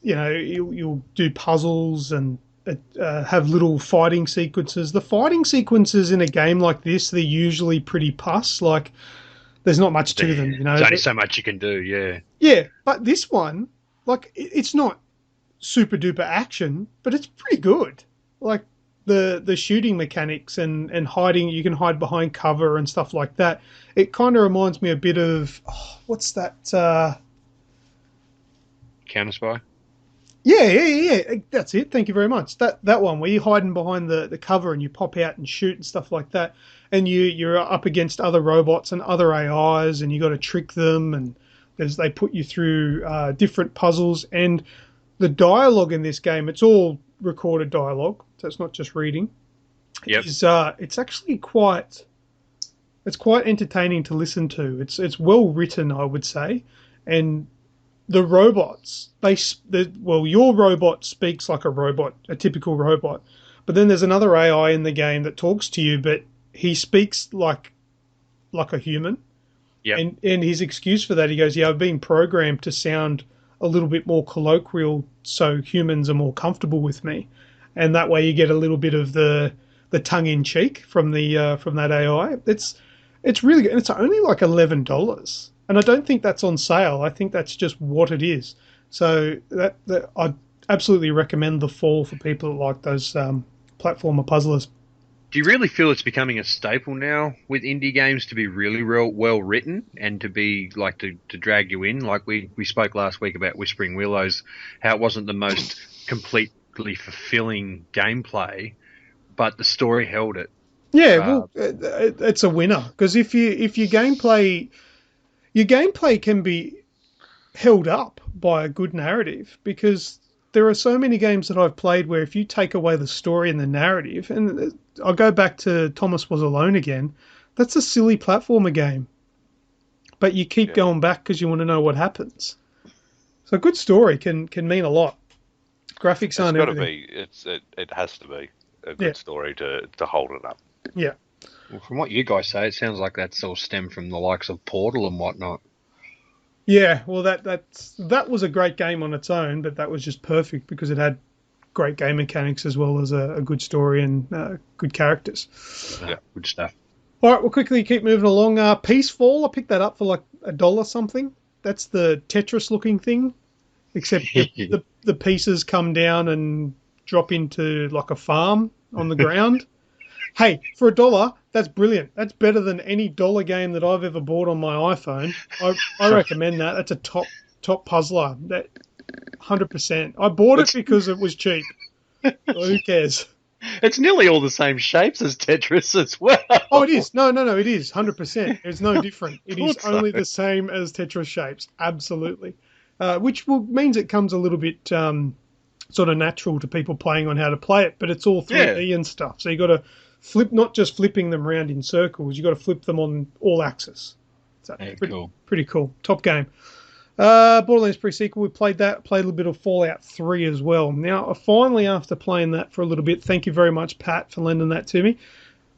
you know, you'll do puzzles and have little fighting sequences. The fighting sequences in a game like this, they're usually pretty puss. Like, there's not much to them, you know. There's only so much you can do, yeah. Yeah, but this one, like, it's not super duper action, but it's pretty good. Like, the shooting mechanics and hiding, you can hide behind cover and stuff like that. It kind of reminds me a bit of, what's that? Counter-Spy? Yeah. That's it. Thank you very much. That one where you're hiding behind the cover and you pop out and shoot and stuff like that. And you're up against other robots and other AIs and you got to trick them and they put you through different puzzles. And the dialogue in this game, it's all recorded dialogue, so it's not just reading. Yep. It's actually quite entertaining to listen to. It's well written, I would say, and the robots, your robot speaks like a robot, a typical robot, but then there's another AI in the game that talks to you, but he speaks like a human. Yeah. And his excuse for that, he goes, I've been programmed to sound a little bit more colloquial so humans are more comfortable with me. And that way you get a little bit of the tongue in cheek from that AI. It's really good. And it's only like $11. And I don't think that's on sale. I think that's just what it is. So that I absolutely recommend The Fall for people that like those platformer puzzlers. Do you really feel it's becoming a staple now with indie games to be really well written and to be like to drag you in? Like we spoke last week about Whispering Willows, how it wasn't the most completely fulfilling gameplay, but the story held it. Yeah, it's a winner because if your gameplay can be held up by a good narrative, because there are so many games that I've played where if you take away the story and the narrative, and I'll go back to Thomas Was Alone again, that's a silly platformer game. But you keep going back because you want to know what happens. So a good story can mean a lot. Graphics aren't everything. It has to be a good story to hold it up. Yeah. Well, from what you guys say, it sounds like that's all stemmed from the likes of Portal and whatnot. Yeah, well, that was a great game on its own, but that was just perfect because it had great game mechanics as well as a good story and good characters. Yeah, good stuff. All right, we'll quickly keep moving along. Peaceful, I picked that up for like $1 something. That's the Tetris-looking thing, except the pieces come down and drop into like a farm on the ground. Hey, for $1, that's brilliant. That's better than any dollar game that I've ever bought on my iPhone. I recommend that. That's a top puzzler. That 100%. I bought it because it was cheap. Well, who cares? It's nearly all the same shapes as Tetris as well. Oh, it is. No, it is 100%. It's no different. It is Thought so. only the same as Tetris shapes. Absolutely. Which means it comes a little bit sort of natural to people playing on how to play it, but it's all 3D and stuff. So you got to flip, not just flipping them around in circles. You got to flip them on all axis. So pretty cool. Top game. Borderlands pre-sequel, we played that. Played a little bit of Fallout 3 as well. Now, I finally, after playing that for a little bit, thank you very much, Pat, for lending that to me.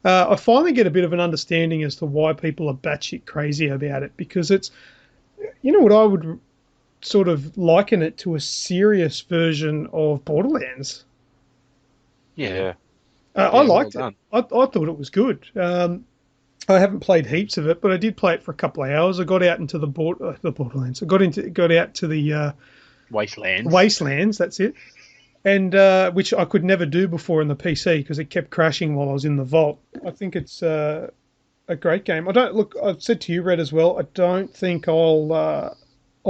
I finally get a bit of an understanding as to why people are batshit crazy about it, because it's, you know what, I would sort of liken it to a serious version of Borderlands. Yeah. I liked it. I thought it was good. I haven't played heaps of it, but I did play it for a couple of hours. I got out into the Borderlands. I got out to the Wastelands. That's it, and which I could never do before in the PC because it kept crashing while I was in the vault. I think it's a great game. I've said to you, Red, as well. I don't think I'll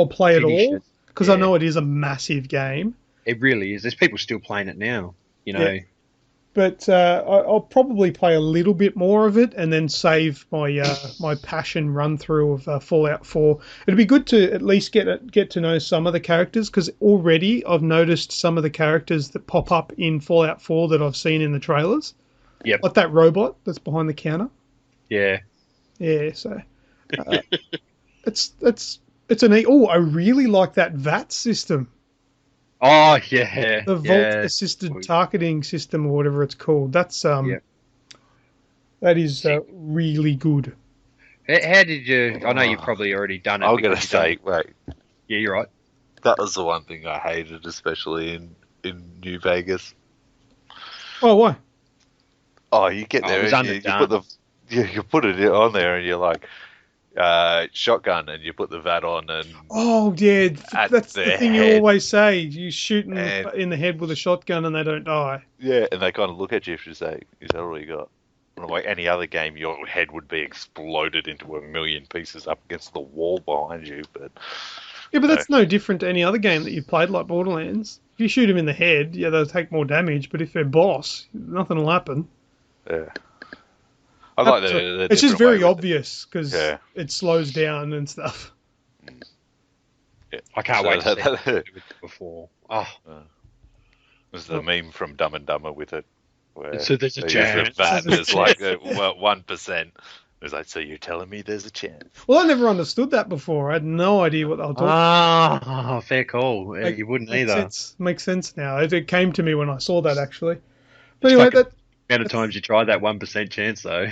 play it all because I know it is a massive game. It really is. There's people still playing it now. You know. Yeah. But I'll probably play a little bit more of it and then save my my passion run through of Fallout 4. It'd be good to at least get to know some of the characters, because already I've noticed some of the characters that pop up in Fallout 4 that I've seen in the trailers. Yep. Like that robot that's behind the counter. Yeah. Yeah. So it's a neat. Oh, I really like that VAT system. Oh, yeah. The vault-assisted targeting system, or whatever it's called. That's that is really good. How did you... I know you've probably already done it. I'm going to say, wait. Yeah, you're right. That was the one thing I hated, especially in New Vegas. Oh, why? Oh, you get there and you put it on there and you're like, shotgun, and you put the VAT on, and that's the thing you always say. You shoot in the head with a shotgun and they don't die. Yeah, and they kind of look at you if you say, "Is that all you got?" And like any other game, your head would be exploded into a million pieces up against the wall behind you. But that's no different to any other game that you've played, like Borderlands. If you shoot them in the head, they'll take more damage. But if they're boss, nothing will happen. Yeah. I like the it's just very obvious because it slows down and stuff. Yeah. I can't wait to see it before. Oh. There's the meme from Dumb and Dumber with it. Where so there's a chance. There's like 1%. It's like, so you're telling me there's a chance? Well, I never understood that before. I had no idea what they were talking about. Fair call. You wouldn't either. Makes sense now. It came to me when I saw that, actually. But anyway, the amount of times you try that 1% chance, though.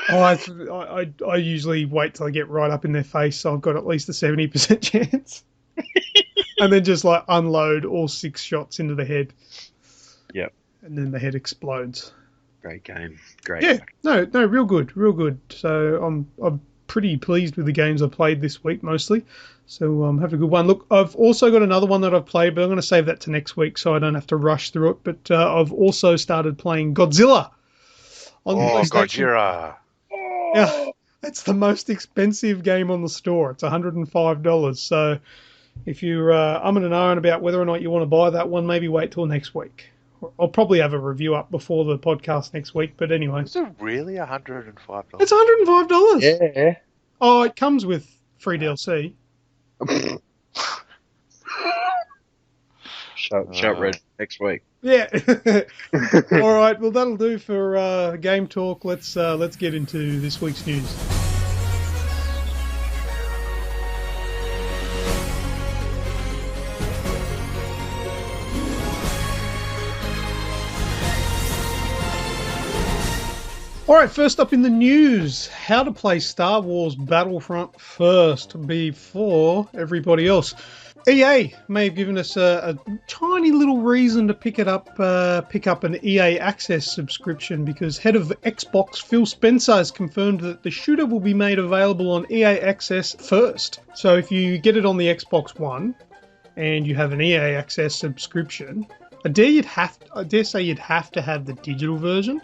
I usually wait till I get right up in their face, so I've got at least a 70% chance. And then just like unload all 6 shots into the head. Yep. And then the head explodes. Great game. Great. Yeah. No, real good. So I'm pretty pleased with the games I've played this week mostly. So have a good one. Look, I've also got another one that I've played, but I'm going to save that to next week so I don't have to rush through it. But I've also started playing Godzilla on PlayStation. Godzilla. Yeah, it's the most expensive game on the store. It's $105. So if you're umming and ahhing about whether or not you want to buy that one, maybe wait till next week. I'll probably have a review up before the podcast next week. But anyway. Is it really $105? It's $105. Yeah. Oh, it comes with free DLC. Shout Red next week. Yeah. All right. Well, that'll do for game talk. Let's get into this week's news. All right, first up in the news, how to play Star Wars Battlefront first before everybody else. EA may have given us a tiny little reason to pick up an EA Access subscription, because head of Xbox Phil Spencer has confirmed that the shooter will be made available on EA Access first. So if you get it on the Xbox One and you have an EA Access subscription, I dare say you'd have to have the digital version,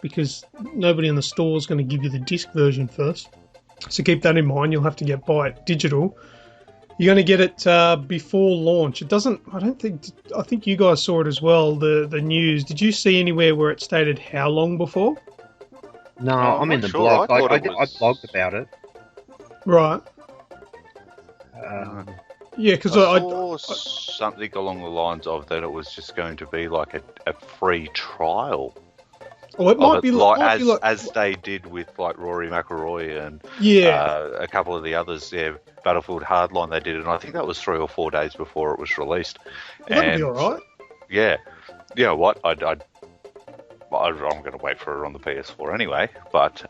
because nobody in the store is going to give you the disc version first. So keep that in mind. You'll have to buy it digital. You're going to get it before launch. It doesn't. I think you guys saw it as well. The news. Did you see anywhere where it stated how long before? No, I'm I'm in not the sure. blog. I I thought it was- blogged about it. Right. Yeah, because I I saw something along the lines of that it was just going to be like a free trial. oh, it Of might it, be like, might be like as they did with like Rory McIlroy and a couple of the others. Yeah, Battlefield Hardline they did it, and I think that was 3 or 4 days before it was released. Well, that'll be And, all right. Yeah, you know what? I'm going to wait for it on the PS4 anyway. But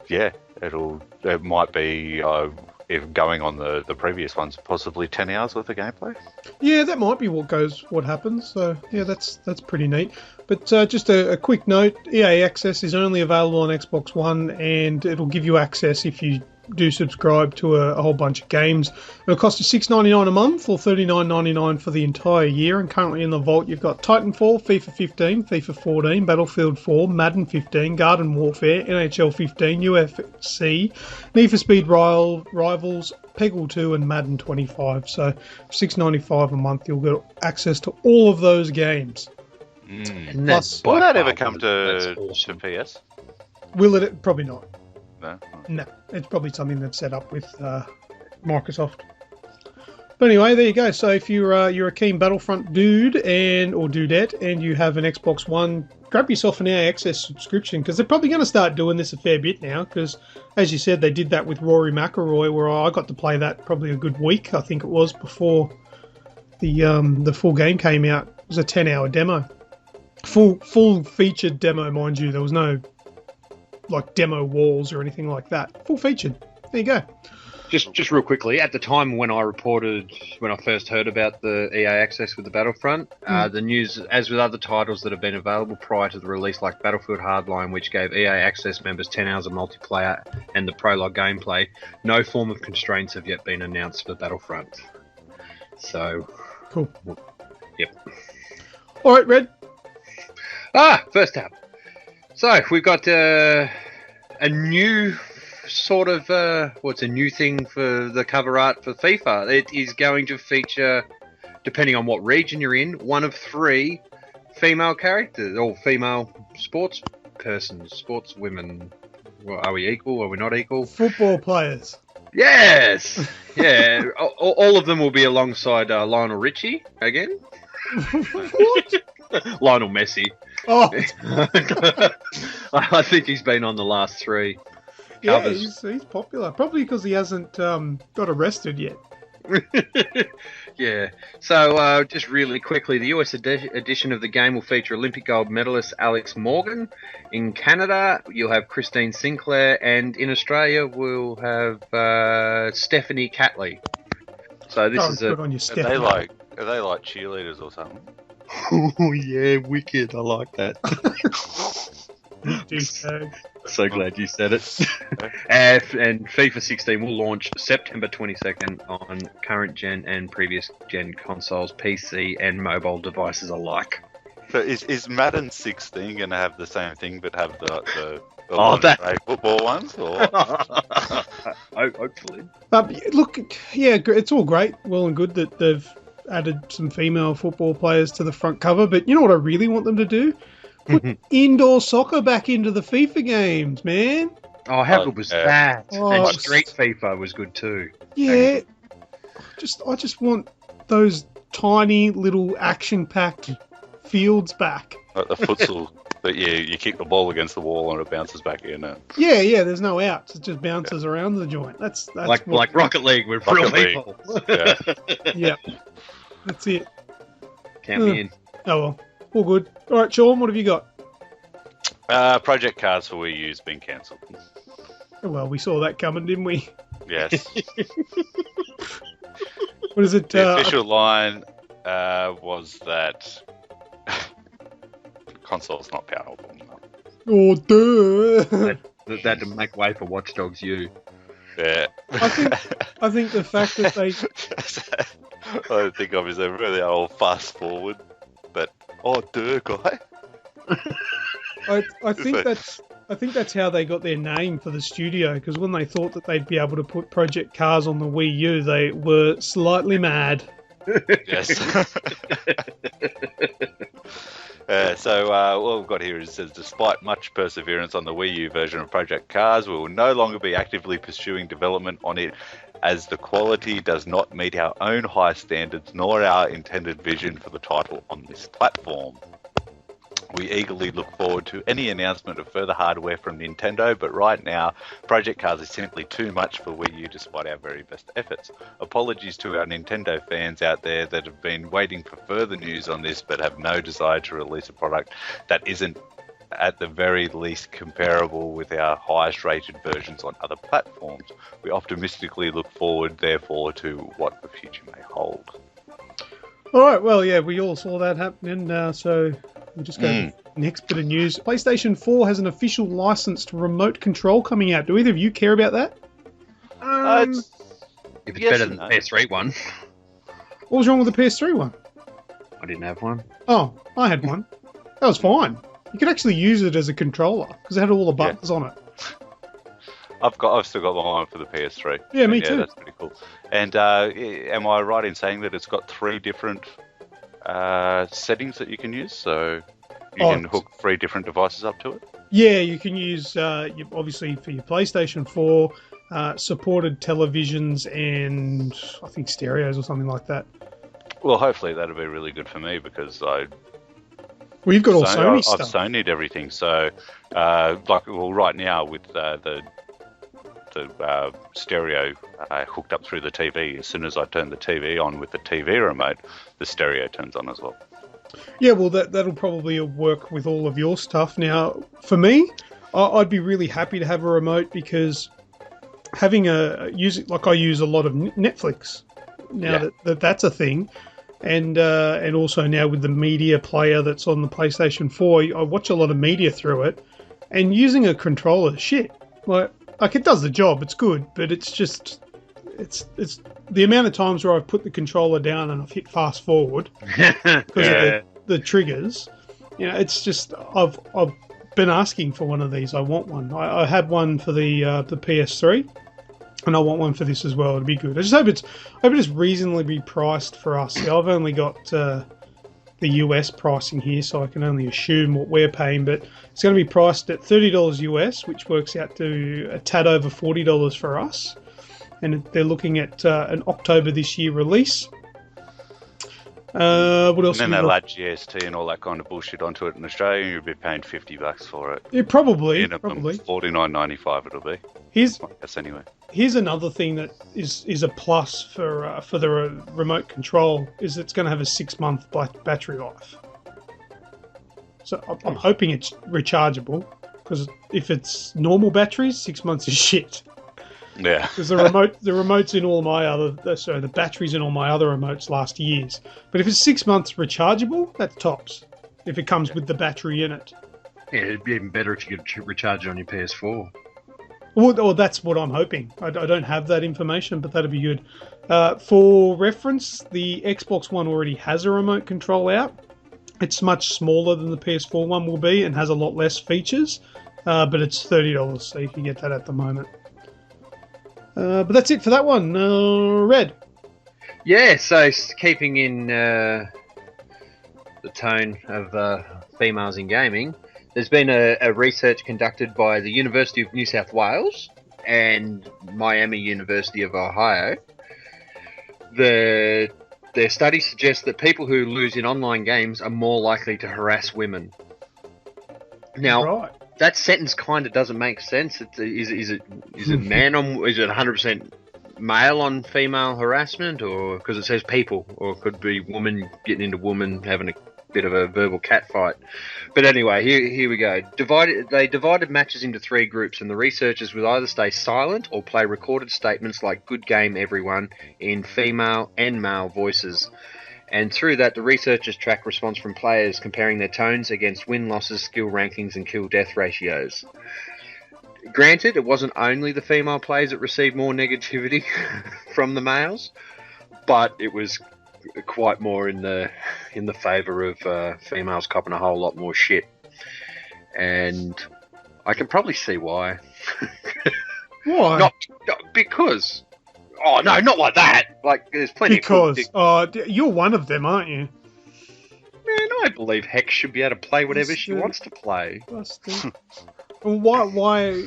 yeah, it might be if going on the previous ones, possibly 10 hours worth of gameplay. Yeah, that might be what happens. So yeah, that's pretty neat. But just a quick note: EA Access is only available on Xbox One, and it'll give you access if you do subscribe to a whole bunch of games. It'll cost you $6.99 a month or $39.99 for the entire year. And currently in the vault, you've got Titanfall, FIFA 15, FIFA 14, Battlefield 4, Madden 15, Garden Warfare, NHL 15, UFC, Need for Speed Rivals, Peggle 2, and Madden 25. So for $6.95 a month, you'll get access to all of those games. And Plus- Will that ever by come far- that's to awesome. PS? Will it? Probably not. No. No, it's probably something that's set up with Microsoft. But anyway, there you go. So if you're a keen Battlefront dude or dudette, and you have an Xbox One, grab yourself an EA Access subscription, because they're probably going to start doing this a fair bit now. Because as you said, they did that with Rory McIlroy, where I got to play that probably a good week, I think it was, before the full game came out. It was a 10-hour demo, full featured demo, mind you. There was no like demo walls or anything like that. Full featured. There you go. Just real quickly, at the time when I first heard about the EA Access with the Battlefront, the news, as with other titles that have been available prior to the release, like Battlefield Hardline, which gave EA Access members 10 hours of multiplayer and the prologue gameplay, no form of constraints have yet been announced for Battlefront. So, Cool. Yep. All right, Red. First up. So, we've got a new sort of, what's a new thing for the cover art for FIFA? It is going to feature, depending on what region you're in, one of 3 female characters, or female sports women. Well, are we equal? Are we not equal? Football players. Yes! Yeah, all of them will be alongside Lionel Richie again. What? Lionel Messi. Oh, I think he's been on the last 3 yeah, covers. he's popular. Probably because he hasn't got arrested yet. Yeah. So, just really quickly, the US edition of the game will feature Olympic gold medalist Alex Morgan. In Canada, you'll have Christine Sinclair, and in Australia, we'll have Stephanie Catley. So this is good on you, Are Steph. they like cheerleaders or something? Oh yeah, wicked! I like that. Douchebag. So glad you said it. And FIFA 16 will launch September 22nd on current gen and previous gen consoles, PC and mobile devices alike. So is Madden 16 going to have the same thing, but have the football ones? Or? Hopefully. Look, yeah, it's all great, well and good that they've added some female football players to the front cover, but you know what I really want them to do? Put indoor soccer back into the FIFA games, man. Oh, how good was that? Oh, And it's- Street FIFA was good too. Yeah, I just want those tiny little action-packed fields back. Like the futsal that you kick the ball against the wall and it bounces back in. Yeah, there's no outs. It just bounces around the joint. That's Like what, Rocket League with Rocket real League. people. Yeah. yeah. That's it. Count me in. Oh well, all good. All right, Sean, what have you got? Project Cars for Wii U's been cancelled. Well, we saw that coming, didn't we? Yes. What is it? The official line was that console's not powerful enough. Oh, duh. That to make way for Watch Dogs U. Yeah. I think the fact that they... I think of as a really old fast forward, but guy. I think that's how they got their name for the studio, because when they thought that they'd be able to put Project Cars on the Wii U, they were slightly mad. Yes. What we've got here is, says, despite much perseverance on the Wii U version of Project Cars, we will no longer be actively pursuing development on it, as the quality does not meet our own high standards nor our intended vision for the title on this platform. We eagerly look forward to any announcement of further hardware from Nintendo, but right now, Project Cars is simply too much for Wii U despite our very best efforts. Apologies to our Nintendo fans out there that have been waiting for further news on this, but have no desire to release a product that isn't at the very least comparable with our highest rated versions on other platforms. We optimistically look forward, therefore, to what the future may hold. All right, well, yeah, we all saw that happening, so we'll just go to the next bit of news. PlayStation 4 has an official licensed remote control coming out. Do either of you care about that? If it's better than the PS3 one. What was wrong with the PS3 one? I didn't have one. Oh, I had one. That was fine. You could actually use it as a controller because it had all the buttons on it. I've still got one for the PS3. Yeah, me too. That's pretty cool. And am I right in saying that it's got 3 different settings that you can use? So you can hook 3 different devices up to it? Yeah, you can use, obviously, for your PlayStation 4, supported televisions and, I think, stereos or something like that. Well, hopefully that'll be really good for me because We've got all Sony stuff. I've Sony'd everything. So, right now with the stereo hooked up through the TV, as soon as I turn the TV on with the TV remote, the stereo turns on as well. Yeah, well, that'll probably work with all of your stuff. Now, for me, I'd be really happy to have a remote because having I use a lot of Netflix now that's a thing, and also now with the media player that's on the PlayStation 4, I watch a lot of media through it, and using a controller, shit, like it does the job, it's good, but it's just it's the amount of times where I've put the controller down and I've hit fast forward because of the triggers. You know, it's just I've been asking for one of these. I want one. I had one for the PS3, and I want one for this as well. It'd be good. I hope it's reasonably priced for us. See, I've only got the US pricing here, so I can only assume what we're paying, but it's going to be priced at $30 US, which works out to a tad over $40 for us. And they're looking at an October this year release. What else? And then they'll add GST and all that kind of bullshit onto it in Australia, and you'll be paying $50 for it. Yeah, probably. $49.95 it'll be. Here's another thing that is a plus for the remote control is it's going to have a 6-month battery life. So I'm hoping it's rechargeable, because if it's normal batteries, 6 months is shit. Yeah. Because the remotes in all my the batteries in all my other remotes last years. But if it's 6 months rechargeable, that's tops. If it comes with the battery in it. Yeah, it'd be even better if you could recharge it on your PS4. Well, that's what I'm hoping. I don't have that information, but that'd be good. For reference, the Xbox One already has a remote control out. It's much smaller than the PS4 one will be and has a lot less features, but it's $30, so you can get that at the moment. But that's it for that one. Red. Yeah, so keeping in the tone of females in gaming, there's been a research conducted by the University of New South Wales and Miami University of Ohio. Their study suggests that people who lose in online games are more likely to harass women. Now, that sentence kind of doesn't make sense. Is it man on? Is it 100% male on female harassment, or because it says people, or it could be woman getting into woman having a bit of a verbal catfight. But anyway, here we go. They divided matches into 3 groups, and the researchers would either stay silent or play recorded statements like "Good game, everyone" in female and male voices. And through that, the researchers track response from players, comparing their tones against win-losses, skill rankings, and kill-death ratios. Granted, it wasn't only the female players that received more negativity from the males, but it was quite more in the favour of females copping a whole lot more shit, and I can probably see why. Why? Not because. Oh no, not like that. Like there's plenty. Because you're one of them, aren't you? Man, I believe Hex should be able to play whatever she wants to play. Well, why?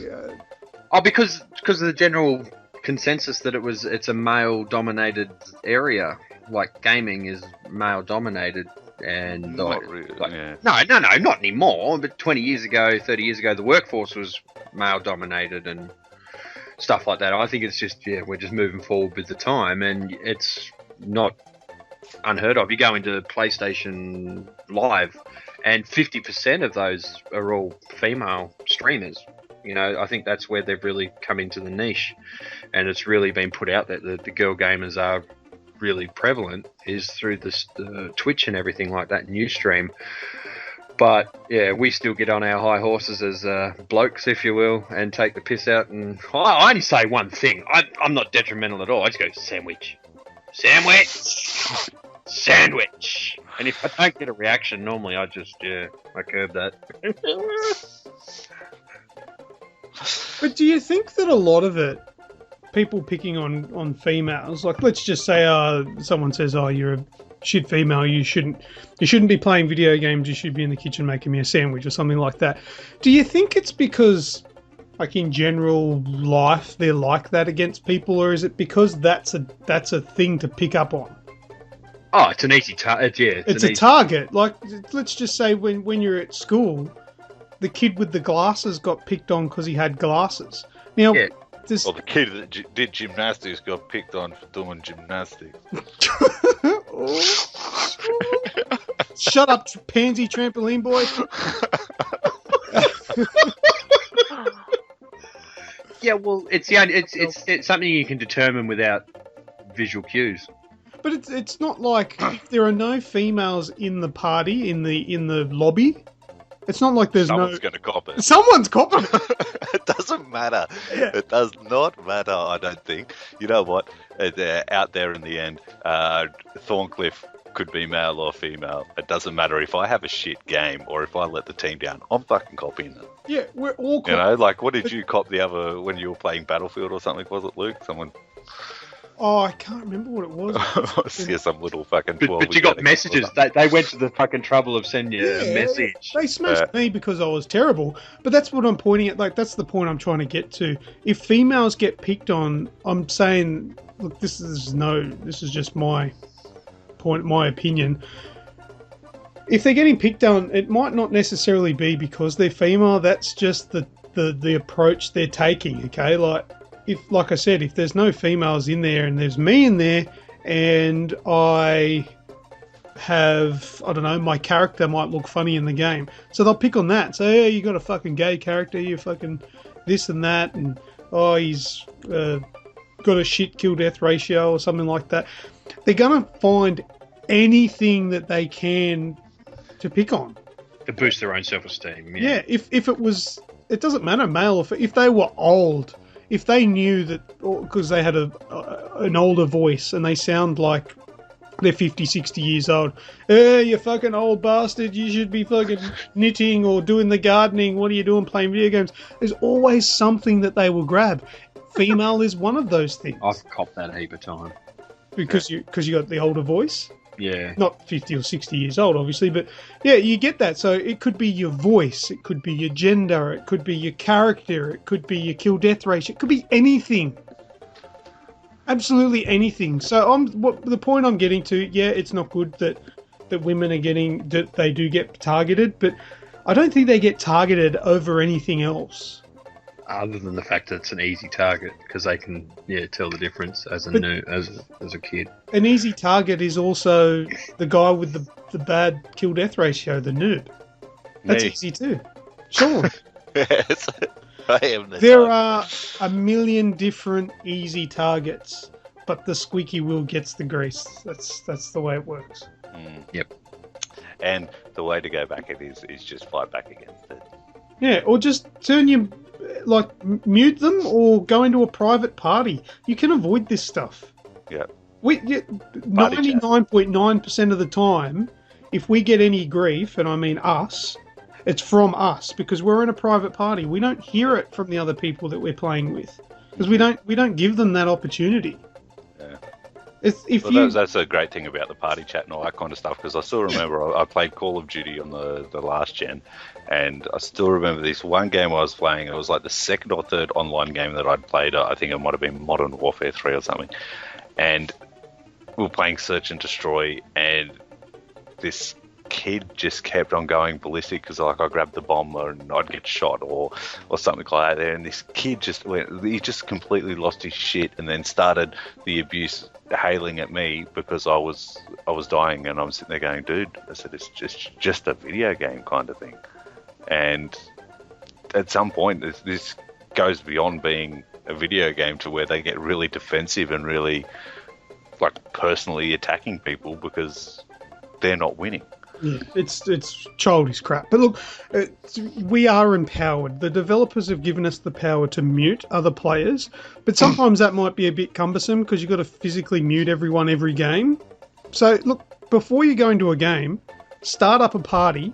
Because of the general consensus that it's a male-dominated area. Like gaming is male-dominated, and Not really, yeah. No, not anymore. But 20 years ago, 30 years ago, the workforce was male-dominated and stuff like that. I think it's just we're just moving forward with the time, and it's not unheard of. You go into PlayStation Live, and 50% of those are all female streamers. You know, I think that's where they've really come into the niche, and it's really been put out that the girl gamers are really prevalent is through the Twitch and everything like that, new stream. But yeah, we still get on our high horses as blokes, if you will, and take the piss out. And I only say one thing. I'm not detrimental at all. I just go sandwich. And if I don't get a reaction, normally I just I curb that. But do you think that a lot of it, people picking on females, like let's just say someone says, "Oh, you're a shit female. You shouldn't be playing video games. You should be in the kitchen making me a sandwich," or something like that. Do you think it's because, like in general life, they're like that against people, or is it because that's a thing to pick up on? Oh, it's an easy target. Yeah, it's a target. Like let's just say when you're at school, the kid with the glasses got picked on because he had glasses. Now. Yeah. Well, the kid that did gymnastics got picked on for doing gymnastics. Shut up, pansy trampoline boy. Yeah, well, it's something you can determine without visual cues. But it's not like if there are no females in the party in the lobby. It's not like there's Someone's going to cop it. Someone's copping it. It doesn't matter. Yeah. It does not matter, I don't think. You know what? They're out there in the end. Thorncliffe could be male or female. It doesn't matter if I have a shit game or if I let the team down. I'm fucking copying it. Yeah, we're all You know, like what did you cop the other when you were playing Battlefield or something? Was it Luke? Someone... Oh, I can't remember what it was. Yeah, some little fucking... But you got messages. They went to the fucking trouble of sending you a message. They smashed me because I was terrible. But that's what I'm pointing at. Like, that's the point I'm trying to get to. If females get picked on, I'm saying, look, this is just my point, my opinion. If they're getting picked on, it might not necessarily be because they're female. That's just the approach they're taking. Okay, like I said, if there's no females in there and there's me in there and I have, I don't know, my character might look funny in the game. So they'll pick on that. So, yeah, you got a fucking gay character, you fucking this and that, and oh, he's got a shit kill-death ratio or something like that. They're going to find anything that they can to pick on. To boost their own self-esteem. Yeah, if it was, it doesn't matter, male or if they were old, if they knew that, because they had an older voice and they sound like they're 50, 60 years old. Hey, you fucking old bastard, you should be fucking knitting or doing the gardening. What are you doing playing video games? There's always something that they will grab. Female is one of those things. I've copped that a heap of time. Because you got the older voice? Yeah. Not 50 or 60 years old, obviously, but yeah, you get that. So it could be your voice, it could be your gender, it could be your character, it could be your kill-death ratio, it could be anything. Absolutely anything. So the point I'm getting to, yeah, it's not good that women are getting, that they do get targeted, but I don't think they get targeted over anything else. other than the fact that it's an easy target because they can tell the difference as a kid. An easy target is also the guy with the bad kill-death ratio, the noob. That's Me. easy too. Sure. Yes, I am. There are a million different easy targets, but the squeaky wheel gets the grease. That's the way it works. Yep. And the way to go back it is just fight back against it. Yeah, or just mute them or go into a private party. You can avoid this stuff. Yeah. 99.9% of the time, if we get any grief, and I mean us, it's from us because we're in a private party. We don't hear it from the other people that we're playing with because we don't give them that opportunity. Yeah. That's a great thing about the party chat and all that kind of stuff, because I still remember I played Call of Duty on the last gen, and I still remember this one game I was playing. It was like the second or third online game that I'd played. I think it might have been Modern Warfare 3 or something, and we were playing Search and Destroy, and this kid just kept on going ballistic because I grabbed the bomb and I'd get shot or something like that there, and this kid he just completely lost his shit and then started the abuse hailing at me because I was dying, and I'm sitting there going, dude, I said, it's just a video game kind of thing. And at some point this goes beyond being a video game to where they get really defensive and really like personally attacking people because they're not winning. Yeah, it's childish crap. But look, we are empowered. The developers have given us the power to mute other players, but sometimes that might be a bit cumbersome because you've got to physically mute everyone every game. So look, before you go into a game, start up a party.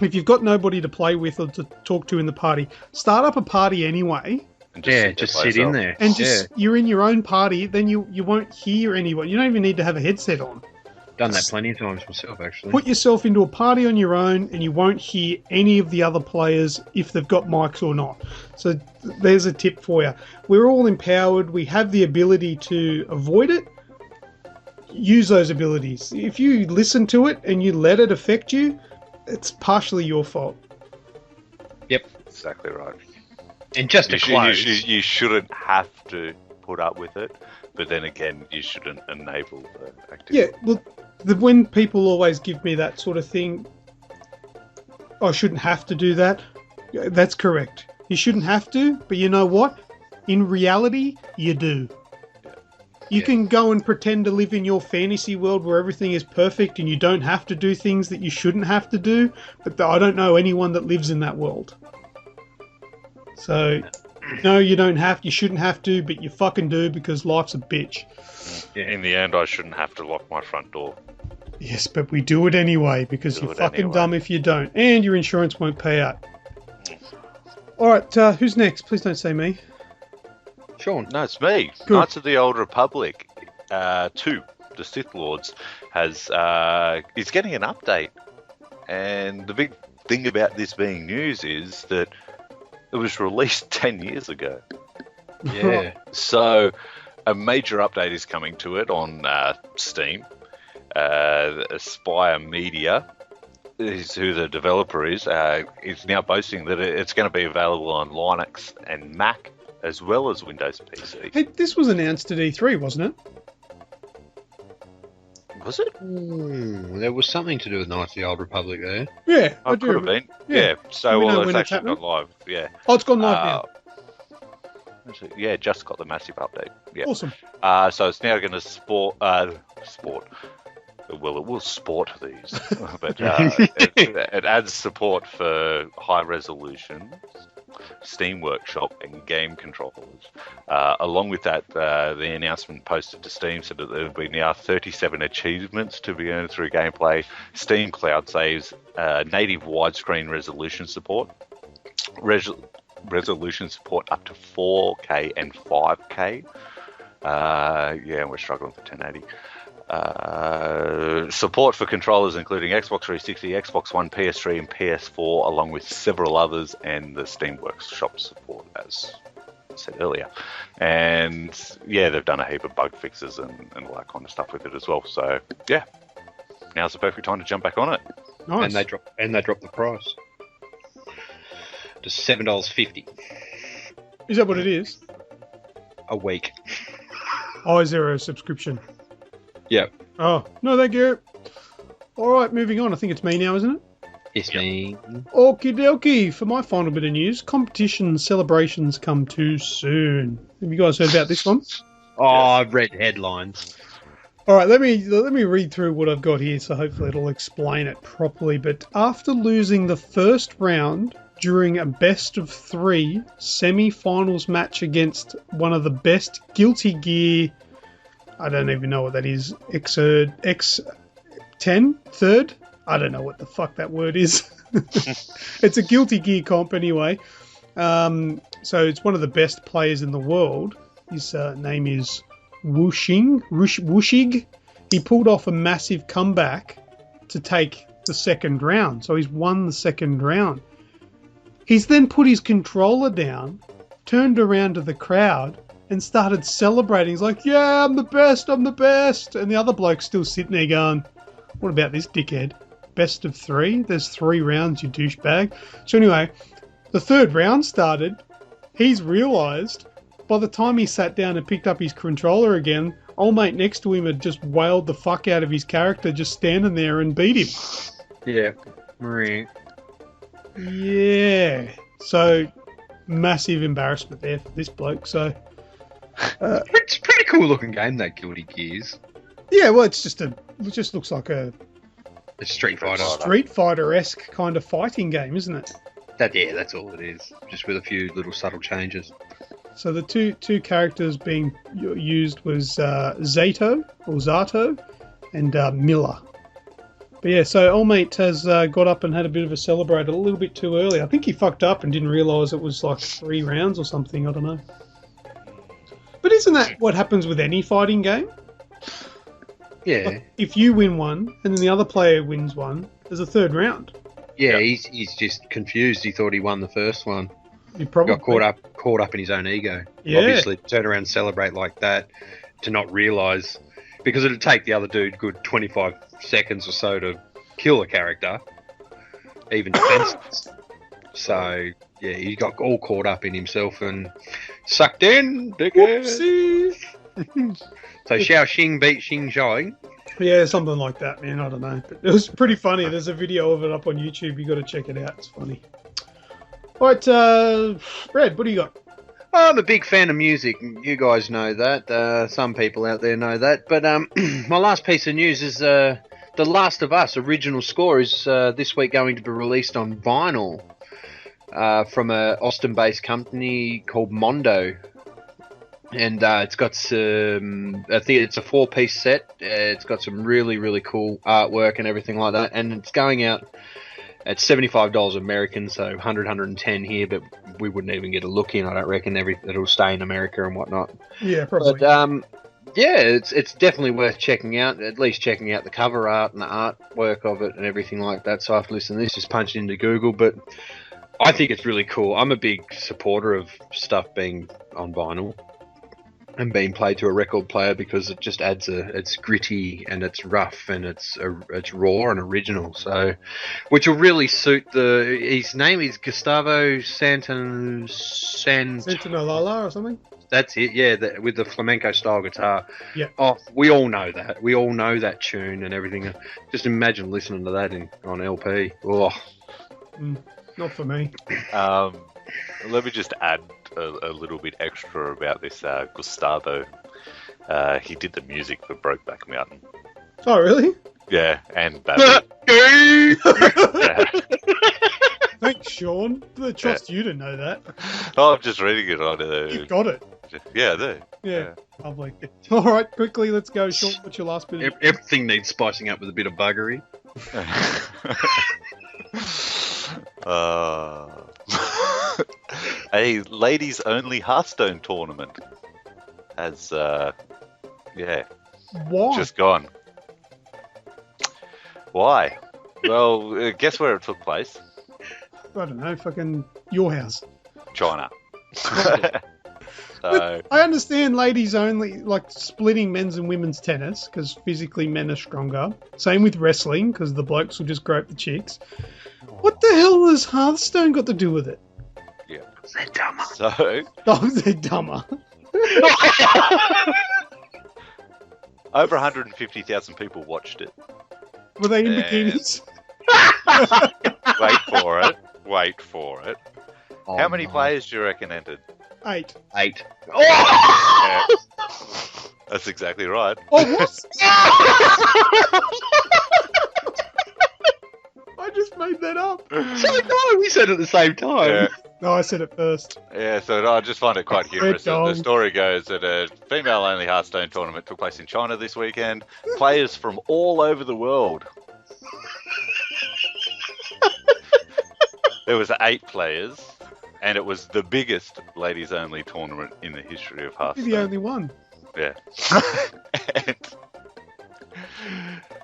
If you've got nobody to play with or to talk to in the party, start up a party anyway. And just sit in there. And you're in your own party, then you won't hear anyone. You don't even need to have a headset on. Done that plenty of times myself, actually. Put yourself into a party on your own and you won't hear any of the other players if they've got mics or not. So there's a tip for you. We're all empowered. We have the ability to avoid it. Use those abilities. If you listen to it and you let it affect you, it's partially your fault. Yep. Exactly right. And just to close... You shouldn't have to put up with it, but then again, you shouldn't enable the activity. Yeah, well, when people always give me that sort of thing, I shouldn't have to do that. That's correct. You shouldn't have to, but you know what? In reality, you do. You can go and pretend to live in your fantasy world where everything is perfect and you don't have to do things that you shouldn't have to do, but I don't know anyone that lives in that world. So, no, you shouldn't have to, but you fucking do because life's a bitch. Yeah, in the end, I shouldn't have to lock my front door. Yes, but we do it anyway because you're fucking dumb if you don't. And your insurance won't pay out. Alright, who's next? Please don't say me. Sean. No, it's me. Good. Knights of the Old Republic 2, the Sith Lords, is getting an update. And the big thing about this being news is that it was released 10 years ago. Yeah. So a major update is coming to it on Steam. Aspire Media is who the developer is now boasting that it's going to be available on Linux and Mac as well as Windows PC. Hey, this was announced at E3, wasn't it? Was it? There was something to do with Knights of the Old Republic there. Yeah, I It do. could have been. Yeah. So, We know it's when it's actually happening. gone live. Yeah. Oh, it's gone live now. Yeah, just got the massive update. Yeah. Awesome. So it's now going to sport. Well, it will sport these, but it adds support for high resolution Steam Workshop and game controllers. Along with that, the announcement posted to Steam said that there will be now 37 achievements to be earned through gameplay, Steam Cloud saves, native widescreen resolution support, resolution support up to 4K and 5K. And we're struggling for 1080. Support for controllers including Xbox 360, Xbox One, PS3 and PS4 along with several others, and the Steam Workshop support as I said earlier. And they've done a heap of bug fixes and all that kind of stuff with it as well. So now's the perfect time to jump back on it. Nice. And they dropped the price to $7.50. Is that what it is? A week. Oh, is there a subscription? Yep. Oh, no, thank you. All right, moving on. I think it's me now, isn't it? Yes, me. Okie dokie. For my final bit of news, competition celebrations come too soon. Have you guys heard about this one? Oh, I've read headlines. All right, let me read through what I've got here, so hopefully it'll explain it properly. But after losing the first round during a best-of-3 semi-finals match against one of the best Guilty Gear, I don't even know what that is, X10, third? I don't know what the fuck that word is. It's a Guilty Gear comp anyway. So it's one of the best players in the world. His name is Wushig. He pulled off a massive comeback to take the second round. So he's won the second round. He's then put his controller down, turned around to the crowd, and started celebrating. He's like, yeah, I'm the best, I'm the best. And the other bloke's still sitting there going, what about this dickhead? Best of 3? There's 3 rounds, you douchebag. So anyway, the third round started. He's realised by the time he sat down and picked up his controller again, old mate next to him had just wailed the fuck out of his character just standing there and beat him. Yeah. Right. Yeah. So, massive embarrassment there for this bloke. So, It's a pretty cool looking game, that Guilty Gears. yeah, well, it just looks like a It's Street Fighter. Street Fighter-esque kind of fighting game, isn't it? That's all it is. Just with a few little subtle changes. So the two characters being used was Zato and Miller. But yeah, so old mate has got up and had a bit of a celebrate a little bit too early. I think he fucked up and didn't realise it was like 3 rounds or something. I don't know. But isn't that what happens with any fighting game? Yeah. Like, if you win one and then the other player wins one, there's a third round. Yeah, he's just confused. He thought he won the first one. You probably Got caught up in his own ego. Yeah. Obviously, turn around and celebrate like that to not realise, because it'd take the other dude good 25 seconds or so to kill a character, even defenseless. So yeah, he got all caught up in himself and sucked in, dickhead. Whoopsie. So Xiao Xing beat Xing Zhang. Yeah, something like that, man. I don't know. But it was pretty funny. There's a video of it up on YouTube. You got to check it out. It's funny. All right, Red, what do you got? I'm a big fan of music. You guys know that. Some people out there know that. But my last piece of news is The Last of Us original score is this week going to be released on vinyl from a Austin-based company called Mondo. And it's got some, I think it's a 4-piece set. It's got some really, really cool artwork and everything like that. And it's going out at $75 American, so 110 here, but we wouldn't even get a look in, I don't reckon. It'll stay in America and whatnot. Yeah, probably. But, yeah, it's definitely worth checking out, at least checking out the cover art and the artwork of it and everything like that. So after listening to this, just punch it into Google. But I think it's really cool. I'm a big supporter of stuff being on vinyl and being played to a record player, because it just adds it's gritty and it's rough and it's raw and original. So, which will really suit his name is Gustavo Santanolala or something? That's it, yeah, with the flamenco style guitar. Yeah. Oh, we all know that. We all know that tune and everything. Just imagine listening to that on LP. Oh. Not for me. Let me just add a little bit extra about this Gustavo. He did the music for Brokeback Mountain. Oh, really? Yeah, and Batman. Yeah. Thanks, Sean. I trust you to know that. Oh, I'm just reading it on You've got it. Yeah, I do. Yeah, lovely. All right, quickly, let's go. Sean, what's your last bit? Everything needs spicing up with a bit of buggery. A ladies only Hearthstone Tournament has Why? just gone. Why? Well, guess where it took place? I don't know, fucking your house. China. But I understand ladies only, like splitting men's and women's tennis, because physically men are stronger. Same with wrestling, because the blokes will just grope the chicks. What the hell has Hearthstone got to do with it? Yeah. They're dumber. So, Oh, they're dumber. over 150,000 people watched it. Were they in And- bikinis? Wait for it. Oh, How many no. players do you reckon entered? 8. 8. Oh! Yeah. That's exactly right. Oh, what? I just made that up. So no, we said it at the same time. Yeah. No, I said it first. Yeah, so I just find it quite humorous. dong. The story goes that a female-only Hearthstone tournament took place in China this weekend. Players from all over the world. There was 8 players, and it was the biggest ladies-only tournament in the history of You're Hearthstone. the only one. Yeah.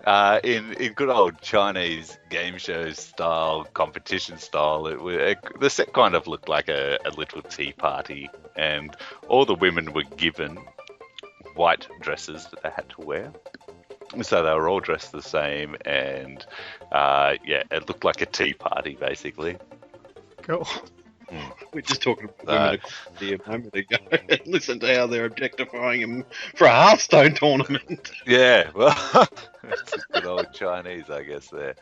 And, in good old Chinese game show style, competition style, the set kind of looked like a little tea party, and all the women were given white dresses that they had to wear. So they were all dressed the same, and it looked like a tea party basically. Cool. We're just talking about women a moment ago. Listen to how they're objectifying him for a Hearthstone tournament. Yeah, well, it's good old Chinese, I guess, there.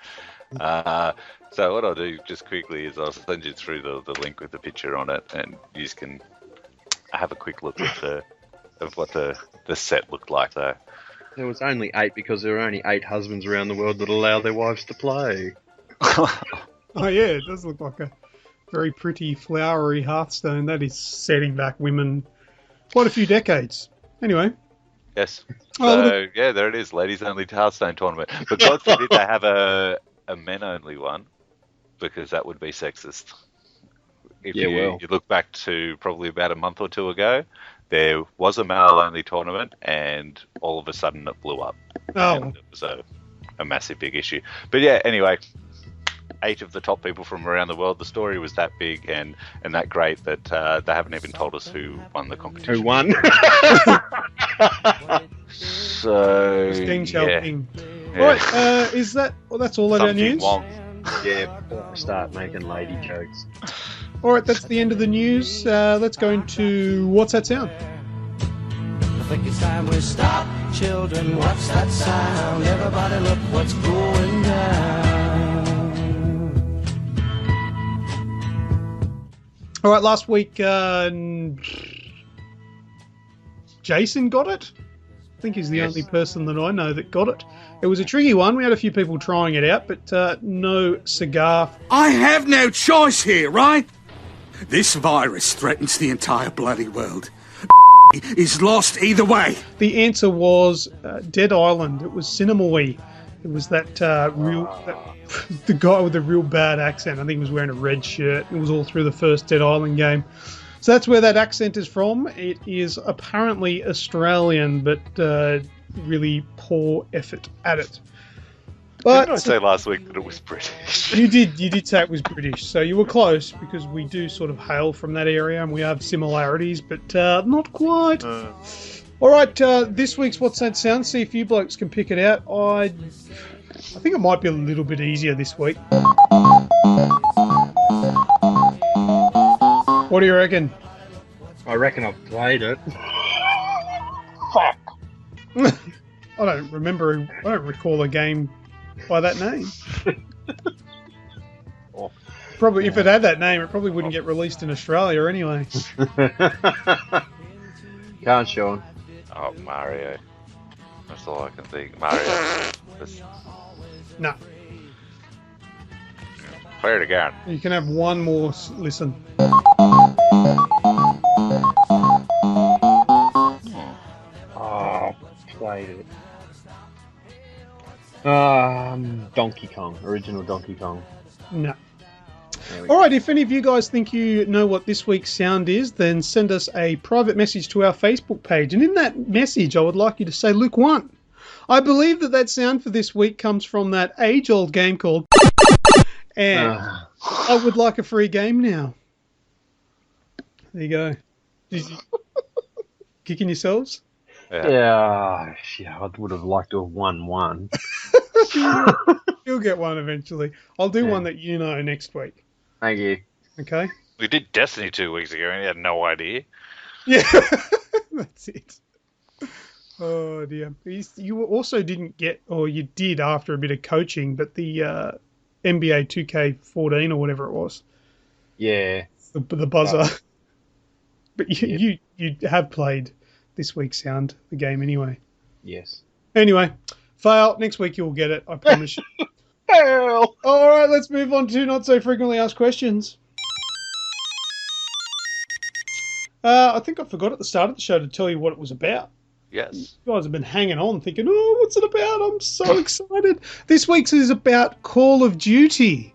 So what I'll do just quickly is I'll send you through the link with the picture on it, and you can have a quick look at what the set looked like there. There was only 8 because there are only 8 husbands around the world that allow their wives to play. Oh, yeah, it does look like a very pretty, flowery Hearthstone. That is setting back women quite a few decades. Anyway. Yes. Oh, So, yeah, there it is, ladies-only Hearthstone tournament. But God forbid they have a men-only one, because that would be sexist. If you look back to probably about a month or two ago, there was a male-only tournament, and all of a sudden it blew up. Oh. And it was a massive, big issue. But yeah, anyway, 8 of the top people from around the world. The story was that big and that great that they haven't even told us who won the competition. Who won? So, Ding yeah. Xiaoping. Right, is that... Well, that's all of our Something news. Wong. Yeah, start making lady jokes. All right, that's the end of the news. Let's go into What's That Sound? I think it's time we stop. Children, what's that sound? Everybody look what's going down. All right, last week, Jason got it. I think he's the only person that I know that got it. It was a tricky one. We had a few people trying it out, but no cigar. I have no choice here, right? This virus threatens the entire bloody world. Is lost either way. The answer was Dead Island. It was Cinnamoi. It was that the guy with the real bad accent. I think he was wearing a red shirt. It was all through the first Dead Island game. So that's where that accent is from. It is apparently Australian, but really poor effort at it. Didn't I But say last week that it was British? you did say it was British, so you were close because we do sort of hail from that area and we have similarities, but not quite. All right, this week's What's That Sound? See if you blokes can pick it out. I think it might be a little bit easier this week. What do you reckon? I reckon I've played it. Fuck. I don't recall a game by that name. Probably, if it had that name, it probably wouldn't get released in Australia anyway. Can't, Sean. Oh, Mario. That's all I can think. Mario. Just No. play it again. You can have one more listen. Oh, played it. Donkey Kong, original Donkey Kong. No. There we go. All right, if any of you guys think you know what this week's sound is, then send us a private message to our Facebook page. And in that message, I would like you to say Luke 1. I believe that sound for this week comes from that age-old game called and I would like a free game now. There you go. Kicking yourselves? Yeah, I would have liked to have won one. You'll get one eventually. I'll do one that you know next week. Thank you. Okay? We did Destiny 2 weeks ago and he had no idea. Yeah, that's it. Oh dear. You also didn't get, or you did after a bit of coaching, but the NBA 2K14 or whatever it was, Yeah. the buzzer. Oh. But you have played this week's Sound, the game anyway. Yes. Anyway, fail. Next week you'll get it, I promise you. Fail! All right, let's move on to not so frequently asked questions. I think I forgot at the start of the show to tell you what it was about. Yes. You guys have been hanging on thinking, oh, what's it about? I'm so excited. This week's is about Call of Duty.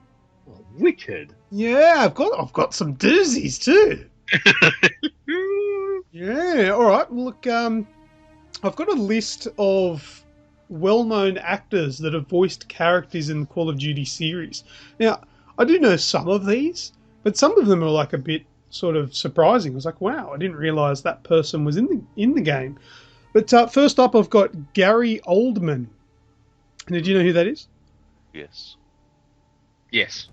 Oh, wicked. Yeah, I've got some doozies too. Yeah, all right. Well, look, I've got a list of well-known actors that have voiced characters in the Call of Duty series. Now, I do know some of these, but some of them are like a bit sort of surprising. I was like, wow, I didn't realise that person was in the game. But first up, I've got Gary Oldman. And did you know who that is? Yes. Yes.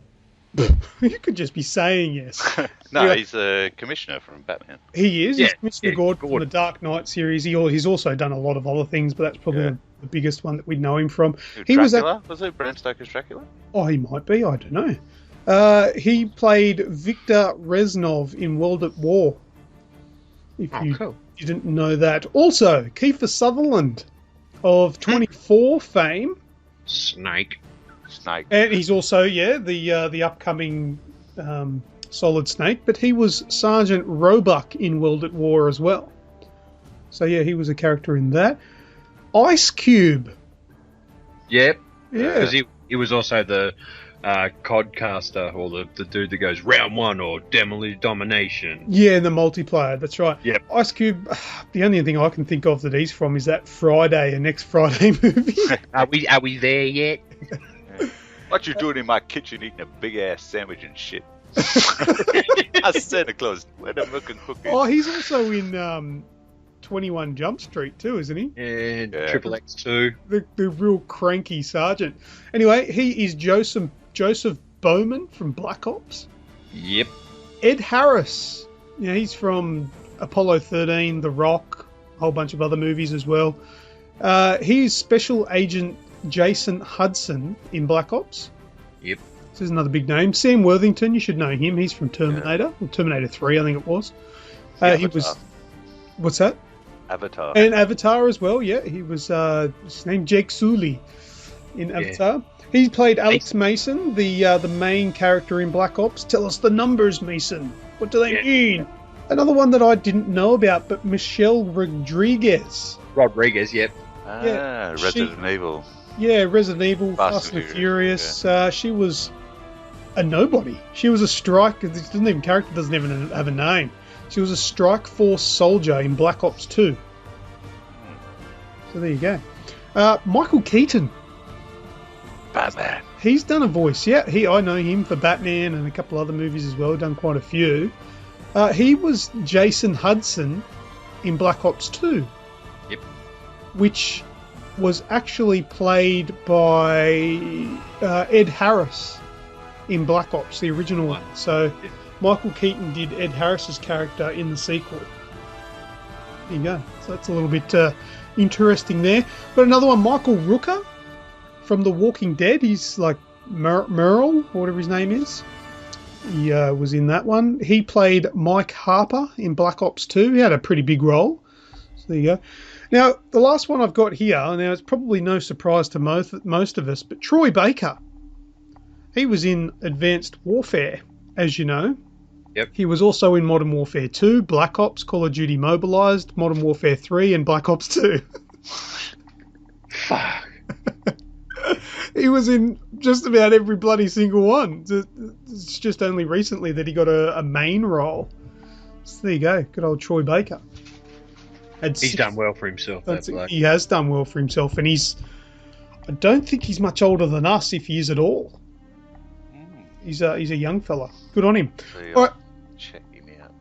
You could just be saying yes. No, Yeah. he's a commissioner from Batman. He is. Yeah, He's Commissioner yeah, Gordon from the Gordon. Dark Knight series. He's also done a lot of other things, but that's probably Yeah. the biggest one that we know him from. He He was Dracula? Was it Bram Stoker's Dracula? Oh, he might be. I don't know. He played Viktor Reznov in World at War. If Oh, you cool. didn't know that. Also, Kiefer Sutherland of 24 fame. Snake. Snake. And he's also, the upcoming Solid Snake, but he was Sergeant Roebuck in World at War as well. So, yeah, he was a character in that. Ice Cube. Yep. Yeah. Because he was also the codcaster, or the dude that goes round one or domination. Yeah, in the multiplayer, that's right. Yep. Ice Cube, the only thing I can think of that he's from is that Friday and Next Friday movie. Are we there yet? What you doing in my kitchen eating a big ass sandwich and shit? I Santa Claus. Where the milk and cookies? Oh, he's also in 21 Jump Street too, isn't he? And Yeah. Triple X2. The real cranky sergeant. Anyway, he is Joseph Bowman from Black Ops. Yep. Ed Harris. Yeah, he's from Apollo 13, The Rock, a whole bunch of other movies as well. He's Special Agent Jason Hudson in Black Ops. Yep. This is another big name. Sam Worthington, you should know him. He's from Terminator, or Terminator 3, I think it was. He was. What's that? Avatar. And Avatar as well, yeah. He was his name Jake Sully in Avatar. He played Alex Mason, the main character in Black Ops. Tell us the numbers, Mason. What do they mean? Another one that I didn't know about, but Michelle Rodriguez. Yep. yeah, Resident Evil. Yeah, Resident Evil, Fast Fast and and Furious. She was a nobody. She was a strike. It doesn't even character doesn't even have a name. She was a Strike Force soldier in Black Ops 2. So there you go. Michael Keaton. Batman. He's done a voice. Yeah, I know him for Batman and a couple other movies as well. Done quite a few. He was Jason Hudson in Black Ops 2. Yep. Which was actually played by Ed Harris in Black Ops, the original one. So Michael Keaton did Ed Harris's character in the sequel. There you go. So that's a little bit interesting there. But another one, Michael Rooker from The Walking Dead. He's like Merle, or whatever his name is. He was in that one. He played Mike Harper in Black Ops 2. He had a pretty big role. So there you go. Now, the last one I've got here, now it's probably no surprise to most of us, but Troy Baker. He was in Advanced Warfare, as you know. Yep. He was also in Modern Warfare 2, Black Ops, Call of Duty Mobilized, Modern Warfare 3, and Black Ops 2. Fuck. He was in just about every bloody single one. It's just only recently that he got a main role. So there you go. Good old Troy Baker. He's done well for himself, that bloke. He has done well for himself, and I don't think he's much older than us, if he is at all. He's a young fella. Good on him. All right. Check him out.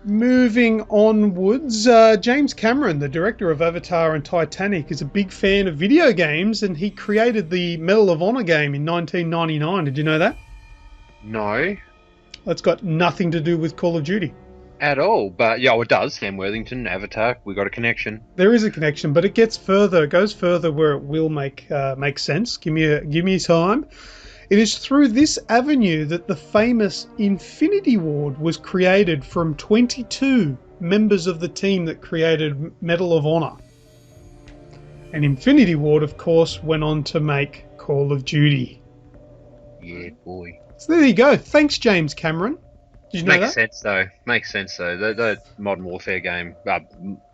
Moving onwards, James Cameron, the director of Avatar and Titanic, is a big fan of video games, and he created the Medal of Honor game in 1999. Did you know that? No. That's got nothing to do with Call of Duty. At all, but yeah, it does. Sam Worthington, Avatar, we got a connection. There is a connection, but it gets further. It goes further where it will make sense. Give me time. It is through this avenue that the famous Infinity Ward was created from 22 members of the team that created Medal of Honor. And Infinity Ward, of course, went on to make Call of Duty. Yeah, boy. So there you go. Thanks, James Cameron. Did you know Makes that? sense, though. Makes sense, though. The Modern Warfare game,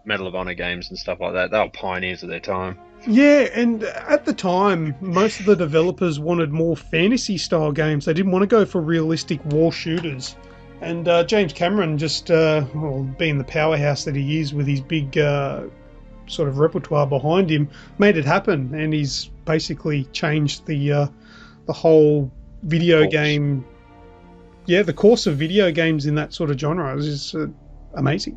Medal of Honor games and stuff like that, they were pioneers of their time. Yeah, and at the time, most of the developers wanted more fantasy-style games. They didn't want to go for realistic war shooters. And James Cameron, just being the powerhouse that he is with his big sort of repertoire behind him, made it happen. And he's basically changed the whole video game... Yeah, the course of video games in that sort of genre is amazing.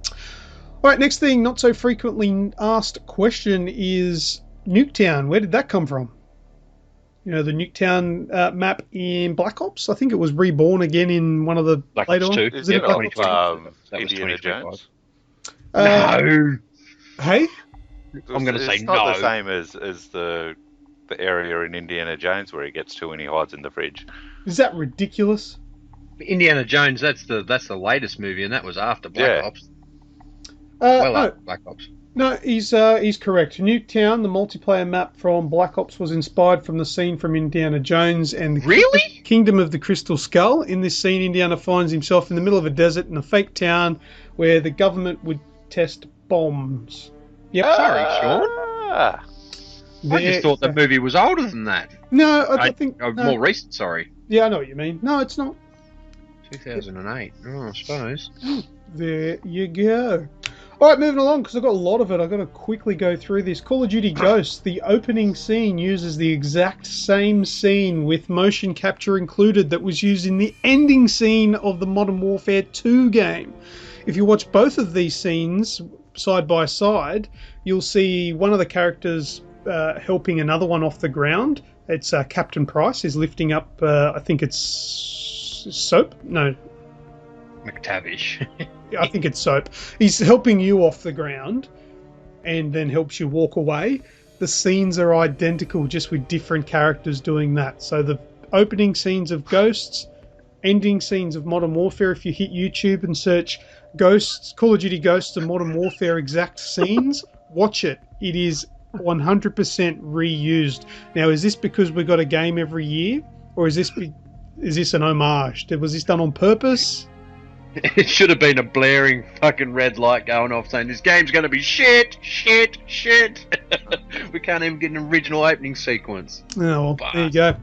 All right, next thing, not so frequently asked question is Nuketown. Where did that come from? You know, the Nuketown map in Black Ops? I think it was reborn again in one of the Black later Ops 2. ones. Is it Black Ops 2? Indiana Jones. No! Hey? I'm going to say It's not no. the same as the area in Indiana Jones where he gets to and he hides in the fridge. Is that ridiculous? Indiana Jones, that's the latest movie, and that was after Black Ops. No, After Black Ops. no, he's correct. Nuketown, the multiplayer map from Black Ops, was inspired from the scene from Indiana Jones and the Really? Kingdom of the Crystal Skull. In this scene, Indiana finds himself in the middle of a desert in a fake town where the government would test bombs. Yep. Sorry, Sean. Ah, I just thought the movie was older than that. No, I think... no. More recent, sorry. Yeah, I know what you mean. No, it's not. 2008. Oh, I suppose. There you go. All right, moving along, because I've got a lot of it. I've got to quickly go through this. Call of Duty Ghosts, the opening scene uses the exact same scene with motion capture included that was used in the ending scene of the Modern Warfare 2 game. If you watch both of these scenes side by side, you'll see one of the characters helping another one off the ground. It's Captain Price is lifting up, I think it's Soap? No. McTavish. I think it's Soap. He's helping you off the ground and then helps you walk away. The scenes are identical, just with different characters doing that. So the opening scenes of Ghosts, ending scenes of Modern Warfare, if you hit YouTube and search Ghosts, Call of Duty Ghosts and Modern Warfare exact scenes, watch it. It is 100% reused. Now, is this because we got a game every year, or is this an homage? Was this done on purpose? It should have been a blaring fucking red light going off saying this game's going to be shit. We can't even get an original opening sequence. Oh, well, there you go.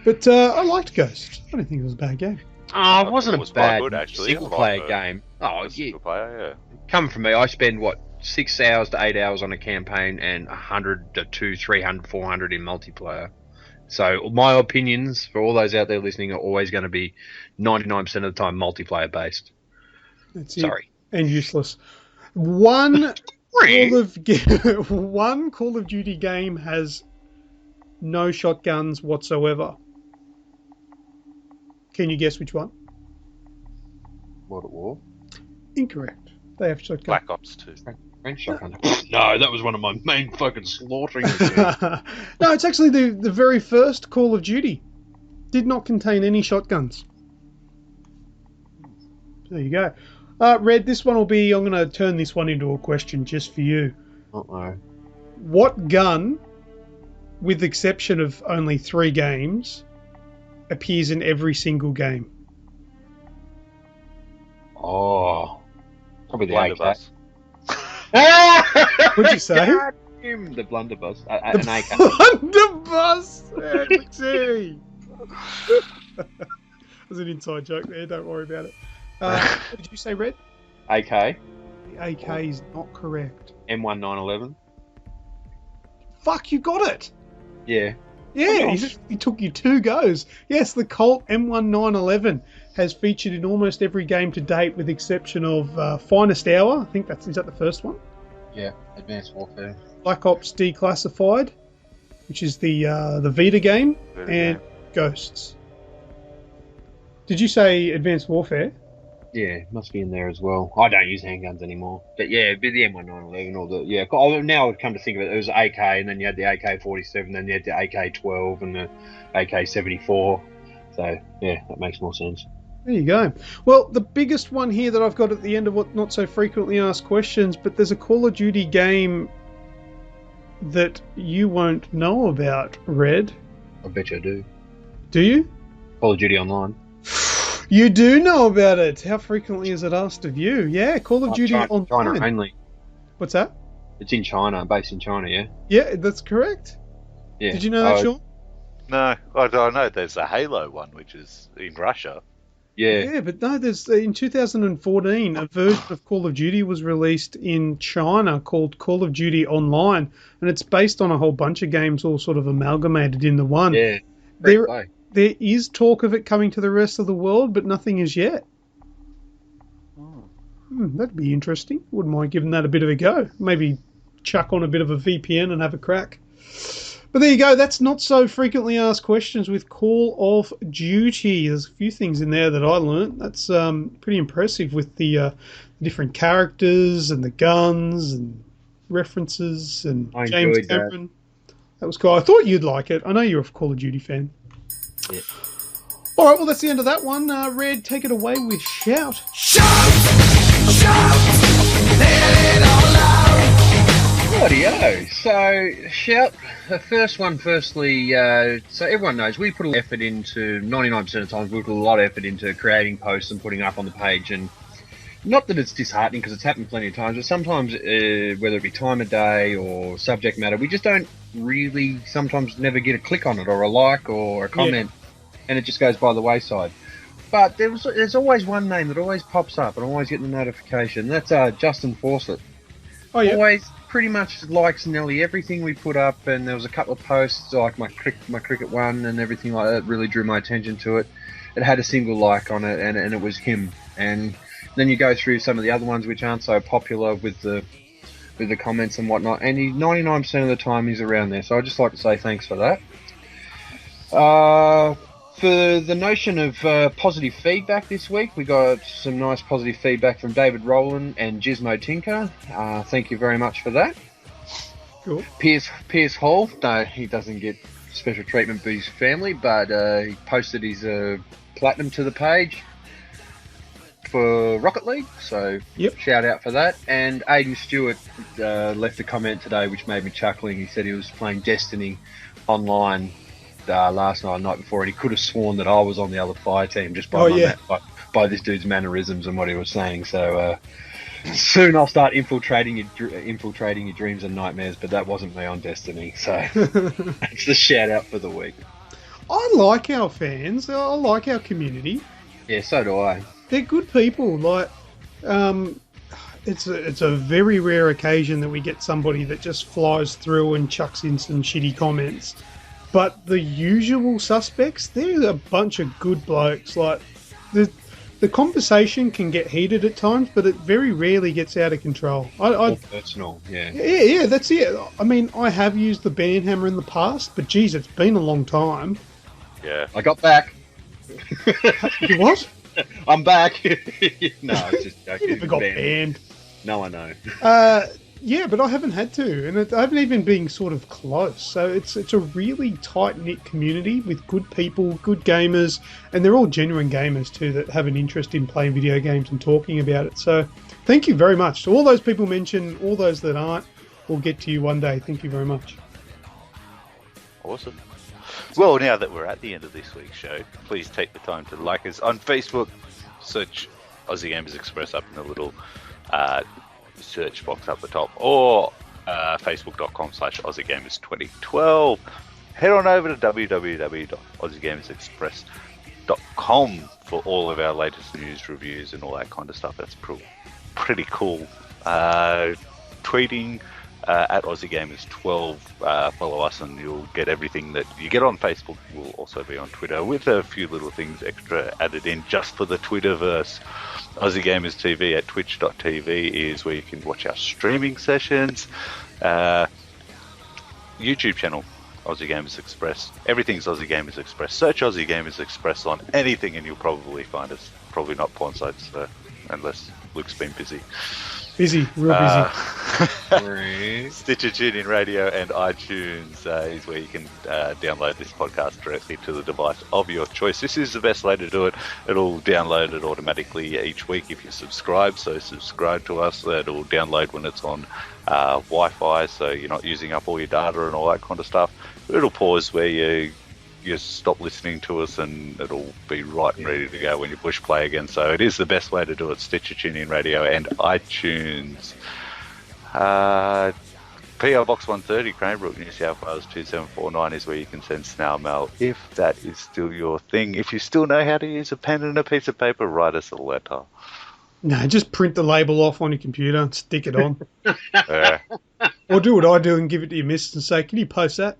But I liked Ghost. I don't think it was a bad game. Oh, it wasn't was a quite bad good, actually. single-player game. Oh, yeah. single player, yeah. Come from me, I spend, 6 hours to 8 hours on a campaign and 100 to 200, 300, 400 in multiplayer. So my opinions, for all those out there listening, are always going to be 99% of the time multiplayer based. That's it. Sorry. And useless. One Call of Duty game has no shotguns whatsoever. Can you guess which one? World at War? Incorrect. They have shotguns. Black Ops 2. French shotgun. No, that was one of my main fucking slaughtering. No, it's actually the very first Call of Duty. Did not contain any shotguns. There you go. Red, this one will be... I'm going to turn this one into a question just for you. Uh-oh. What gun, with the exception of only 3 games, appears in every single game? Oh. Probably the Blunderbuss. What'd you say? The blunderbuss. An AK. Blunderbuss! Alexei! There's an inside joke there, don't worry about it. What did you say, Red? AK. The AK is not correct. M1911. Fuck, you got it! Yeah. Yeah, he took you 2 goes. Yes, the Colt M1911 has featured in almost every game to date, with the exception of Finest Hour. I think is that the first one? Yeah, Advanced Warfare. Black Ops Declassified, which is the Vita game, and game. Ghosts. Did you say Advanced Warfare? Yeah, must be in there as well. I don't use handguns anymore. But yeah, the M1911 or the... Yeah, now I've come to think of it, it was AK, and then you had the AK-47, then you had the AK-12 and the AK-74. So, yeah, that makes more sense. There you go. Well, the biggest one here that I've got at the end of what not so frequently asked questions, but there's a Call of Duty game that you won't know about, Red. I bet you I do. Do you? Call of Duty Online. You do know about it. How frequently is it asked of you? Yeah, Call of Duty Online. China only. What's that? It's in China, based in China, yeah? Yeah, that's correct. Yeah. Did you know that, Sean? No, I don't know. There's a Halo one, which is in Russia. Yeah, but no, there's in 2014 a version of Call of Duty was released in China called Call of Duty Online, and it's based on a whole bunch of games all sort of amalgamated into one. Yeah, there is talk of it coming to the rest of the world, but nothing as yet. That'd be interesting. Wouldn't mind giving that a bit of a go. Maybe chuck on a bit of a VPN and have a crack. But there you go. That's not so frequently asked questions with Call of Duty. There's a few things in there that I learnt. That's pretty impressive with the different characters and the guns and references and James Cameron. That was cool. I thought you'd like it. I know you're a Call of Duty fan. Yeah. All right, well, that's the end of that one. Red, take it away with Shout. Shout! Shout! Let it all out! Rightio. So, Shout, the first one, firstly, so everyone knows we put a lot of effort into, 99% of the time, we put a lot of effort into creating posts and putting up on the page. And not that it's disheartening, because it's happened plenty of times, but sometimes, whether it be time of day or subject matter, we just don't really sometimes never get a click on it or a like or a comment, and it just goes by the wayside. But there's always one name that always pops up, and I always get the notification. That's Justin Fawcett. Oh, yeah. Always pretty much likes nearly everything we put up, and there was a couple of posts like my cricket one and everything like that really drew my attention to it. It had a single like on it, and it was him. And then you go through some of the other ones which aren't so popular with the comments and whatnot, and 99% of the time he's around there. So I'd just like to say thanks for that. For the notion of positive feedback this week, we got some nice positive feedback from David Rowland and Gizmo Tinker. Thank you very much for that. Cool. Piers Hall, no, he doesn't get special treatment for his family, but he posted his platinum to the page for Rocket League, so shout out for that. And Aidan Stewart left a comment today which made me chuckling. He said he was playing Destiny online last night before, and he could have sworn that I was on the other fire team just by this dude's mannerisms and what he was saying. So soon I'll start infiltrating your dreams and nightmares, but that wasn't me on Destiny. So that's the shout out for the week. I like our fans. I like our community. Yeah, so do I. They're good people. Like, it's a very rare occasion that we get somebody that just flies through and chucks in some shitty comments. But the usual suspects, they're a bunch of good blokes. Like, the conversation can get heated at times, but it very rarely gets out of control. More personal, yeah. Yeah, that's it. I mean, I have used the band hammer in the past, but geez, it's been a long time. Yeah. I got back. You what? I'm back. No, I was just joking. You never got banned. No, I know. Yeah, but I haven't had to, and I haven't even been sort of close. So it's a really tight-knit community with good people, good gamers, and they're all genuine gamers too that have an interest in playing video games and talking about it. So thank you very much. To all those people mentioned, all those that aren't, we'll get to you one day. Thank you very much. Awesome. Well, now that we're at the end of this week's show, please take the time to like us on Facebook. Search Aussie Gamers Express up in the little search box up the top, or facebook.com/AussieGamers2012. Head on over to www.aussiegamersexpress.com for all of our latest news, reviews, and all that kind of stuff. That's pretty cool. Tweeting at AussieGamers12. Follow us and you'll get everything that you get on Facebook. We'll also be on Twitter with a few little things extra added in just for the Twitterverse. Aussie Gamers TV at twitch.tv is where you can watch our streaming sessions. YouTube channel, Aussie Gamers Express. Everything's Aussie Gamers Express. Search Aussie Gamers Express on anything and you'll probably find us. Probably not porn sites, unless Luke's been busy. Busy, real busy. Stitcher, TuneIn Radio, and iTunes is where you can download this podcast directly to the device of your choice. This is the best way to do it. It'll download it automatically each week if you subscribe. So subscribe to us. It'll download when it's on Wi-Fi, so you're not using up all your data and all that kind of stuff. It'll pause where you stop listening to us, and it'll be right and ready to go when you push play again. So it is the best way to do it. Stitcher, TuneIn Radio, and iTunes. PO Box 130, Cranebrook, New South Wales 2749 is where you can send snail mail if that is still your thing. If you still know how to use a pen and a piece of paper, write us a letter. No, just print the label off on your computer and stick it on. Yeah. Or do what I do and give it to your missus and say, can you post that?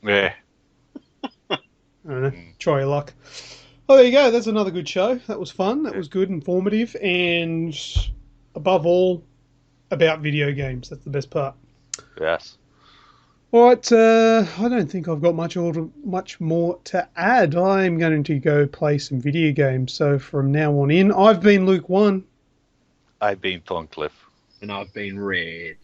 Yeah. I don't know. Try your luck. Oh, there you go. That's another good show. That was fun. That was good, informative, and above all, about video games. That's the best part. Yes. All right. I don't think I've got much more to add. I'm going to go play some video games. So from now on in, I've been Luke 1. I've been Thorncliffe. And I've been Red.